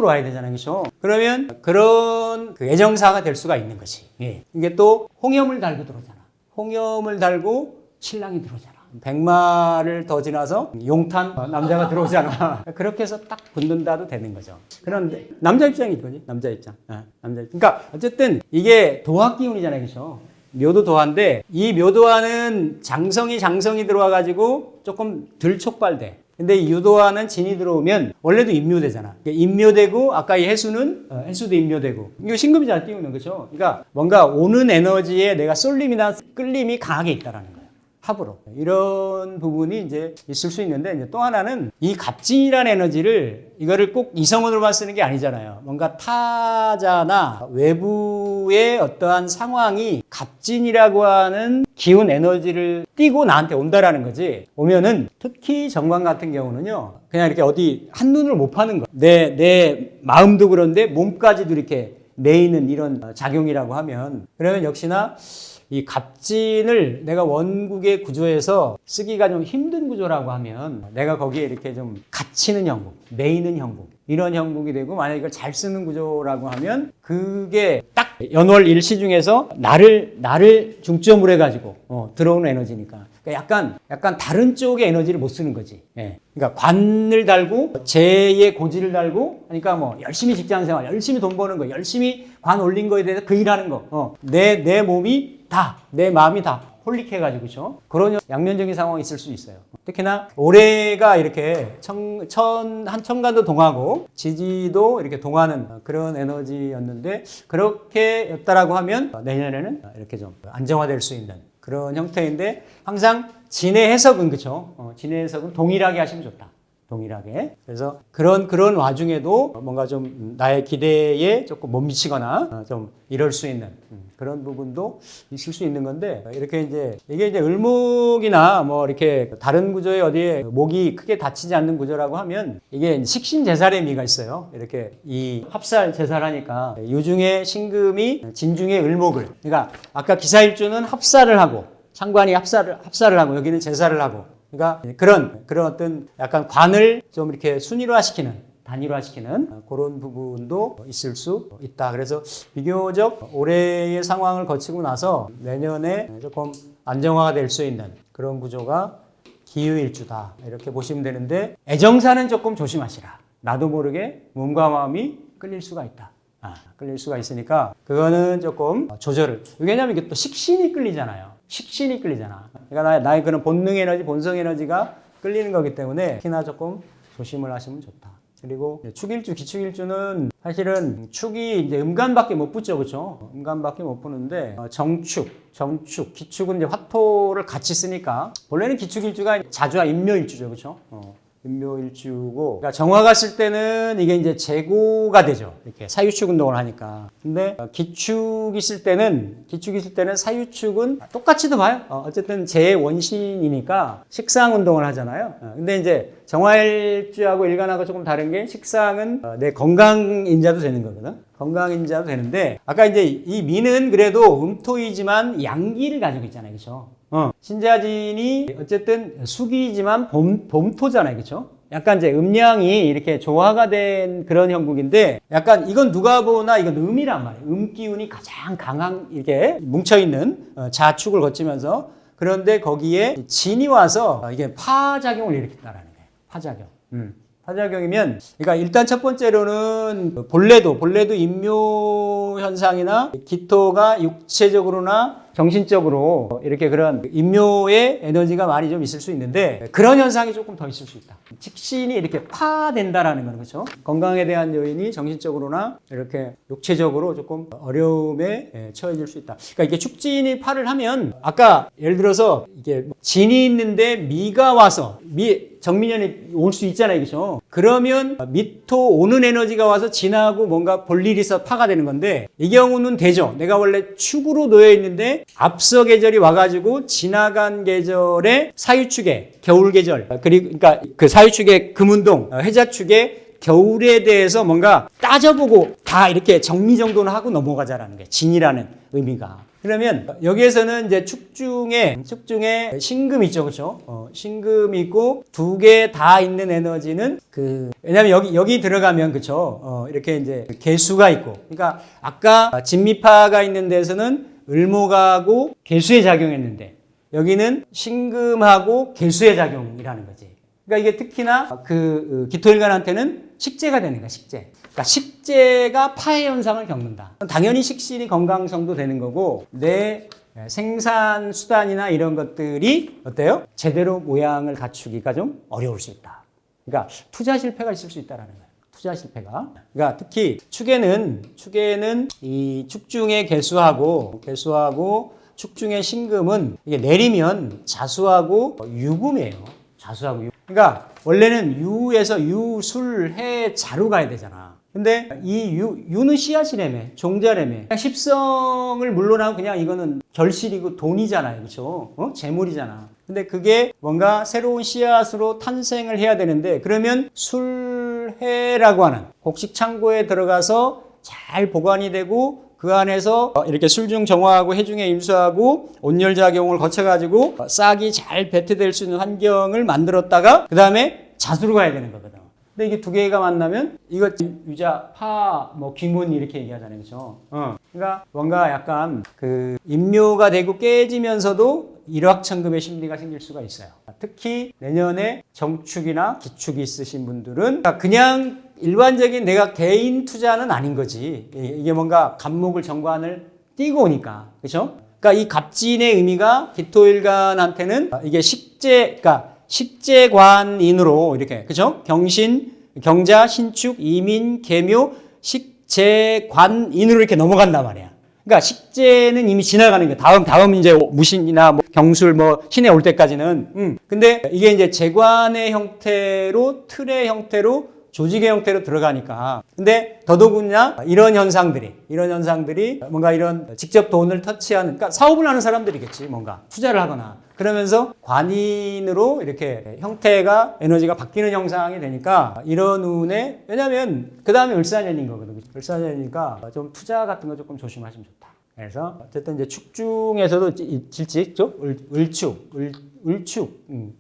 와야 되잖아요. 그렇죠? 그러면 그런 그 애정사가 될 수가 있는 거지. 예. 이게 또 홍염을 달고 들어오잖아. 홍염을 달고 신랑이 들어오잖아. 백마를 더 지나서 용탄 남자가 들어오잖아. 그렇게 해서 딱 붙는다도 되는 거죠. 그런데 남자 입장이 이거지. 남자 입장. 그러니까 어쨌든 이게 도화 기운이잖아요. 그렇죠? 묘도 도화인데 이 묘도화는 장성이 들어와가지고 조금 덜 촉발돼. 근데 이 유도화는 진이 들어오면 원래도 인묘되잖아. 인묘되고 아까 이 해수도 인묘되고 이거 신금이 잘 띄우는 거죠. 그러니까 뭔가 오는 에너지에 내가 쏠림이나 끌림이 강하게 있다라는 거예요. 합으로. 이런 부분이 이제 있을 수 있는데 이제 또 하나는 이 갑진이라는 에너지를 이거를 꼭 이성으로만 쓰는 게 아니잖아요. 뭔가 타자나 외부의 어떠한 상황이 갑진이라고 하는 기운 에너지를 띄고 나한테 온다라는 거지. 오면은 특히 정관 같은 경우는요. 그냥 이렇게 어디 한눈을 못 파는 거야. 내 마음도 그런데 몸까지도 이렇게 매이는 이런 작용이라고 하면 그러면 역시나 이 갑진을 내가 원국의 구조에서 쓰기가 좀 힘든 구조라고 하면 내가 거기에 이렇게 좀 갇히는 형국, 매이는 형국 이런 형국이 되고 만약에 이걸 잘 쓰는 구조라고 하면 그게 딱 연월 일시 중에서 나를 중점으로 해가지고 들어오는 에너지니까 그러니까 약간 다른 쪽의 에너지를 못 쓰는 거지. 예. 그러니까 관을 달고 재의 고지를 달고 그러니까 뭐 열심히 직장생활, 열심히 돈 버는 거, 열심히 관 올린 거에 대해서 그 일하는 거, 내 몸이 다, 내 마음이 다 홀릭해가지고, 그렇죠? 그런 양면적인 상황이 있을 수 있어요. 특히나 올해가 이렇게 한 천간도 동하고 지지도 이렇게 동하는 그런 에너지였는데 그렇게 였다라고 하면 내년에는 이렇게 좀 안정화될 수 있는 그런 형태인데 항상 진의 해석은 그렇죠? 진의 해석은 동일하게 하시면 좋다. 동일하게. 그래서 그런 와중에도 뭔가 좀 나의 기대에 조금 못 미치거나 좀 이럴 수 있는 그런 부분도 있을 수 있는 건데 이렇게 이게 을목이나 뭐 이렇게 다른 구조에 어디에 목이 크게 다치지 않는 구조라고 하면 이게 식신제살의 미가 있어요. 이렇게 이 합살 제살하니까 유중에 신금이 진중에 을목을 그러니까 아까 기사일주는 합살을 하고 상관이 합살을 하고 여기는 제살을 하고 그러니까 그런 어떤 약간 관을 좀 이렇게 단일화시키는 그런 부분도 있을 수 있다. 그래서 비교적 올해의 상황을 거치고 나서 내년에 조금 안정화가 될 수 있는 그런 구조가 기후일주다. 이렇게 보시면 되는데 애정사는 조금 조심하시라. 나도 모르게 몸과 마음이 끌릴 수가 있다. 끌릴 수가 있으니까 그거는 조금 조절을. 왜냐하면 이게 또 식신이 끌리잖아요. 그러니까 나의 그런 본능 에너지, 본성 에너지가 끌리는 거기 때문에 특히나 조금 조심을 하시면 좋다. 그리고 축일주, 기축일주는 사실은 축이 이제 음간밖에 못 붙죠, 그렇죠? 음간밖에 못 붙는데 정축, 기축은 이제 화토를 같이 쓰니까 원래는 기축일주가 자주와 인묘일주죠, 그렇죠? 인묘일주고, 그러니까 정화가 쓸 때는 이게 이제 재고가 되죠. 이렇게 사유축 운동을 하니까. 근데 기축이 있을 때는 사유축은 똑같이도 봐요. 어쨌든 제 원신이니까 식상 운동을 하잖아요. 근데 이제 정화일주하고 일간하고 조금 다른 게 식상은 내 건강인자도 되는 거거든. 건강인자도 되는데 아까 이제 이 미는 그래도 음토이지만 양기를 가지고 있잖아요, 그렇죠? 신자진이 어쨌든 수기이지만 봄토잖아요, 그렇죠? 약간 이제 음양이 이렇게 조화가 된 그런 형국인데 약간 이건 누가 보나 이건 음이란 말이에요. 음기운이 가장 강한 이렇게 뭉쳐있는 자축을 거치면서 그런데 거기에 진이 와서 이게 파작용을 일으킨다라는 거예요. 파작용. 파작용이면, 그러니까 일단 첫 번째로는 본래도 인묘 현상이나 기토가 육체적으로나 정신적으로 이렇게 그런 인묘의 에너지가 많이 좀 있을 수 있는데 그런 현상이 조금 더 있을 수 있다. 직신이 이렇게 파된다라는 거는 그렇죠. 건강에 대한 요인이 정신적으로나 이렇게 육체적으로 조금 어려움에 처해질 수 있다. 그러니까 이게 축진이 파를 하면 아까 예를 들어서 이게 진이 있는데 미가 와서 정민연이 올 수 있잖아요. 그렇죠? 그러면 미토 오는 에너지가 와서 진하고 뭔가 볼 일이 있어 파가 되는 건데 이 경우는 되죠. 내가 원래 축으로 놓여 있는데 앞서 계절이 와가지고 지나간 계절에 사유축의 겨울 계절 그러니까 그 사유축의 금운동 해자축의 겨울에 대해서 뭔가 따져보고 다 이렇게 정리정돈을 하고 넘어가자라는 게 진이라는 의미가. 그러면 여기에서는 이제 축중에 신금이 있죠, 그렇죠? 신금이 있고 두 개 다 있는 에너지는 왜냐면 여기 들어가면 그렇죠? 이렇게 이제 개수가 있고, 그러니까 아까 진미파가 있는 데서는 을목하고 개수에 작용했는데 여기는 신금하고 개수에 작용이라는 거지. 그러니까 이게 특히나 기토일간한테는 식재가 되는 거야, 식재. 그러니까 식재가 파해 현상을 겪는다. 당연히 식신이 건강성도 되는 거고 내 생산 수단이나 이런 것들이 어때요? 제대로 모양을 갖추기가 좀 어려울 수 있다. 그러니까 투자 실패가 있을 수 있다라는 거예요. 투자 실패가. 그러니까 특히 축에는 이 축중의 개수하고 축중의 신금은 이게 내리면 자수하고 유금이에요. 자수하고 유. 그러니까 원래는 유에서 유, 술, 해, 자로 가야 되잖아. 근데 이 유는 씨앗이라며, 종자라며. 그냥 십성을 물러나고 그냥 이거는 결실이고 돈이잖아요. 그렇죠? 재물이잖아. 근데 그게 뭔가 새로운 씨앗으로 탄생을 해야 되는데 그러면 술해라고 하는 곡식 창고에 들어가서 잘 보관이 되고 그 안에서 이렇게 술중 정화하고 해중에 임수하고 온열작용을 거쳐가지고 싹이 잘 배트될 수 있는 환경을 만들었다가 그 다음에 자수로 가야 되는 거거든. 근데 이게 두 개가 만나면 이거 유자, 파, 귀문 이렇게 얘기하잖아요. 그렇죠? 그러니까 뭔가 약간 인묘가 되고 깨지면서도 일확천금의 심리가 생길 수가 있어요. 특히 내년에 정축이나 기축이 있으신 분들은 그냥 일반적인 내가 개인 투자는 아닌 거지. 이게 뭔가 갑목을 정관을 띄고 오니까. 그렇죠? 그러니까 이 갑진의 의미가 기토일간한테는 이게 식재관인으로 이렇게, 그죠? 경신, 경자, 신축, 이민, 계묘, 식재관인으로 이렇게 넘어간단 말이야. 그러니까 식재는 이미 지나가는 거야. 다음 이제 무신이나 경술 신에 올 때까지는. 근데 이게 이제 재관의 형태로, 틀의 형태로, 조직의 형태로 들어가니까. 근데 더더군다나 이런 현상들이 뭔가 이런 직접 돈을 터치하는, 그러니까 사업을 하는 사람들이겠지, 뭔가. 투자를 하거나. 그러면서 관인으로 이렇게 형태가, 에너지가 바뀌는 형상이 되니까 이런 운에, 왜냐면 그 다음에 을사년인 거거든. 을사년이니까 좀 투자 같은 거 조금 조심하시면 좋다. 그래서 어쨌든 이제 축중에서도 질직, 을축,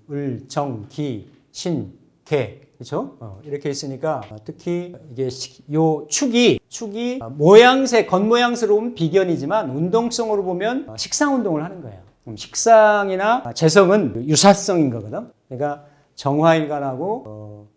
을정, 기, 신, 개. 그렇죠? 이렇게 있으니까 특히 이게 요 축이 모양새, 겉모양스러운 비견이지만 운동성으로 보면 식상 운동을 하는 거예요. 식상이나 재성은 유사성인 거거든. 그러니까 정화일간하고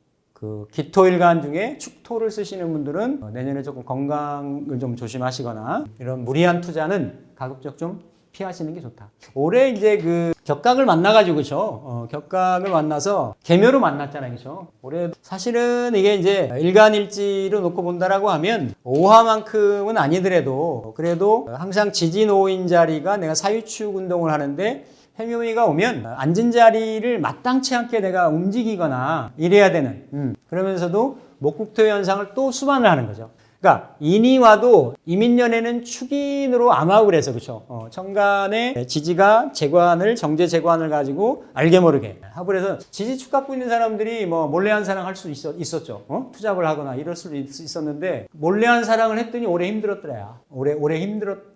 기토일간 중에 축토를 쓰시는 분들은 내년에 조금 건강을 좀 조심하시거나 이런 무리한 투자는 가급적 좀 피하시는 게 좋다. 올해 이제 격각을 만나가지고, 그죠? 격각을 만나서 계묘로 만났잖아요. 그죠? 올해 사실은 이게 이제 일간일지로 놓고 본다라고 하면 오화만큼은 아니더라도 그래도 항상 지진오인 자리가 내가 사유축 운동을 하는데 해묘미가 오면 앉은 자리를 마땅치 않게 내가 움직이거나 이래야 되는, 그러면서도 목국토 현상을 또 수반을 하는 거죠. 그러니까 인이 와도 이민년에는 축인으로 암하고 그래서 그렇죠. 천간에 지지가 정제 재관을 가지고 알게 모르게 하고 그래서 지지축 갖고 있는 사람들이 몰래 한 사랑 할 수 있었죠. 투잡을 하거나 이럴 수도 있었는데 몰래 한 사랑을 했더니 올해 힘들었더라. 올해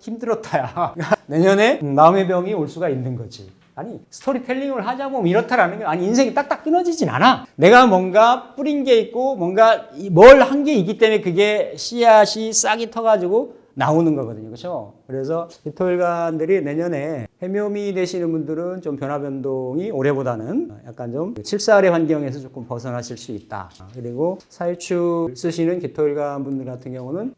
힘들었다야. 내년에 마음의 병이 올 수가 있는 거지. 아니 스토리텔링을 하자 보면 이렇다라는 게 아니 인생이 딱딱 끊어지진 않아. 내가 뭔가 뿌린 게 있고 뭔가 뭘 한 게 있기 때문에 그게 씨앗이 싹이 터가지고 나오는 거거든요. 그렇죠? 그래서 기토일관들이 내년에 해묘미 되시는 분들은 좀 변화 변동이 올해보다는 약간 좀 칠살의 환경에서 조금 벗어나실 수 있다. 그리고 사일축 쓰시는 기토일관 분들 같은 경우는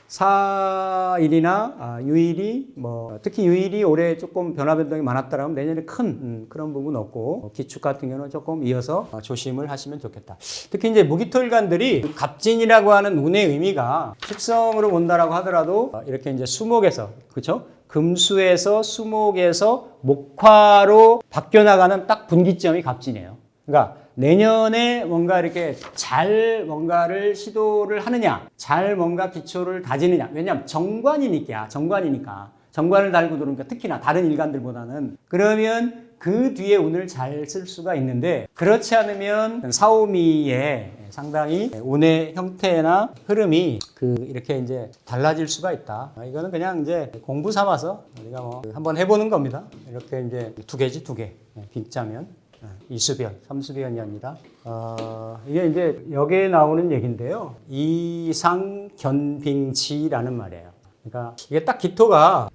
사일이나 유일이 특히 유일이 올해 조금 변화 변동이 많았다라면 내년에 큰 그런 부분 없고 기축 같은 경우는 조금 이어서 조심을 하시면 좋겠다. 특히 이제 무기토일관들이 갑진이라고 하는 운의 의미가 식성으로 본다라고 하더라도 이렇게 이제 수목에서 그렇죠? 금수에서 수목에서 목화로 바뀌어 나가는 딱 분기점이 갑진이에요. 그러니까 내년에 뭔가 이렇게 잘 뭔가를 시도를 하느냐, 잘 뭔가 기초를 다지느냐. 왜냐하면 정관이니까. 정관을 달고 들어오니까 특히나 다른 일간들보다는. 그러면 그 뒤에 운을 잘 쓸 수가 있는데 그렇지 않으면 사오미에 상당히 운의 형태나 흐름이 이렇게 이제 달라질 수가 있다. 이거는 그냥 이제 공부 삼아서 우리가 한번 해보는 겁니다. 이렇게 이제 두 개지, 두 개. 빅자면. 이수변, 삼수변이 이게 이제 여기에 나오는 얘기인데요. 이상견빙치라는 말이에요. 그러니까 이게 딱 기토가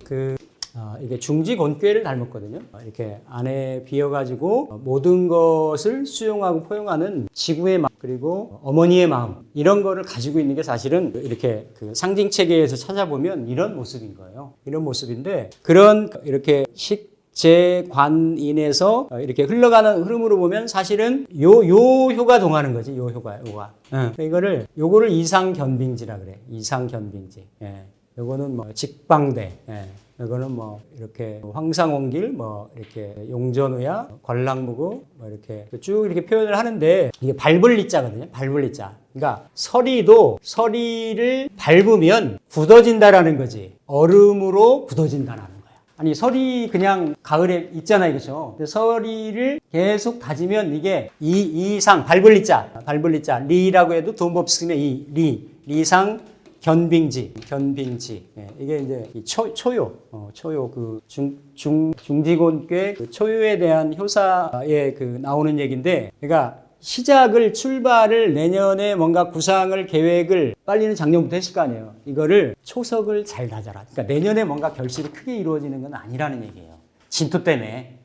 이게 중지곤괴를 닮았거든요. 이렇게 안에 비어가지고 모든 것을 수용하고 포용하는 지구의 마음 그리고 어머니의 마음 이런 거를 가지고 있는 게 사실은 이렇게 상징 체계에서 찾아보면 이런 모습인 거예요. 이런 모습인데 그런 이렇게 제관인에서 이렇게 흘러가는 흐름으로 보면 사실은 요효가 동하는 거지. 요가. 요거를 이상견빙지라 그래. 이상견빙지. 예. 요거는 직방대. 예. 이거는 이렇게 황상홍길, 이렇게 용전우야, 관락무구, 이렇게 쭉 이렇게 표현을 하는데 이게 발불리자거든요. 발불리자. 그러니까 서리를 밟으면 굳어진다라는 거지. 얼음으로 굳어진다라는 거야. 아니 서리 그냥 가을에 있잖아요, 그렇죠? 서리를 계속 다지면 이게 이상 발불리자 리라고 해도 도움법 쓰면 리상 견빙지. 예, 이게 이제 초요 중지곤괴 초요에 대한 효사에 나오는 얘기인데, 그러니까 출발을 내년에 뭔가 구상을 계획을 빨리는 작년부터 했을 거 아니에요. 이거를 초석을 잘 다져라. 그러니까 내년에 뭔가 결실이 크게 이루어지는 건 아니라는 얘기예요. 진토 때문에.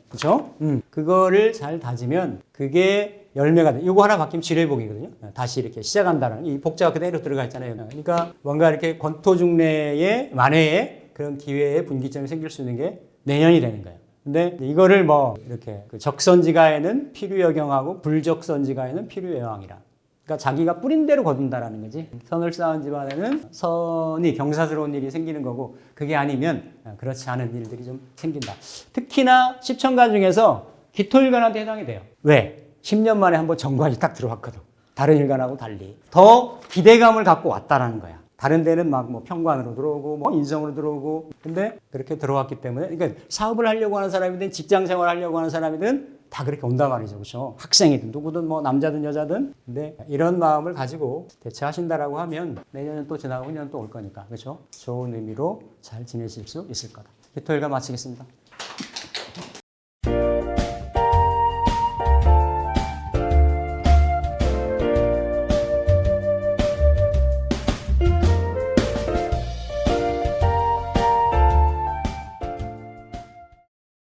그렇죠? 그거를 잘 다지면 그게 열매가 돼. 이거 하나 바뀌면 지뢰복이거든요. 다시 이렇게 시작한다는 이 복자가 그대로 들어가 있잖아요. 그러니까 뭔가 이렇게 권토중래의 만회의 그런 기회의 분기점이 생길 수 있는 게 내년이 되는 거예요. 근데 이거를 이렇게 적선지가에는 필유여경하고 불적선지가에는 필유여왕이라. 그러니까 자기가 뿌린 대로 거둔다라는 거지. 선을 쌓은 집안에는 선이 경사스러운 일이 생기는 거고, 그게 아니면 그렇지 않은 일들이 좀 생긴다. 특히나 십천간 중에서 기토일간한테 해당이 돼요. 왜? 10년 만에 한번 정관이 딱 들어왔거든. 다른 일간하고 달리. 더 기대감을 갖고 왔다라는 거야. 다른 데는 평관으로 들어오고 인성으로 들어오고, 근데 그렇게 들어왔기 때문에, 그러니까 사업을 하려고 하는 사람이든 직장 생활 하려고 하는 사람이든 다 그렇게 온다 말이죠. 그렇죠? 학생이든 누구든 남자든 여자든. 근데 이런 마음을 가지고 대처하신다라고 하면 내년은 또 지나가고 1년 또 올 거니까. 그렇죠? 좋은 의미로 잘 지내실 수 있을 거다. 기토일간 마치겠습니다.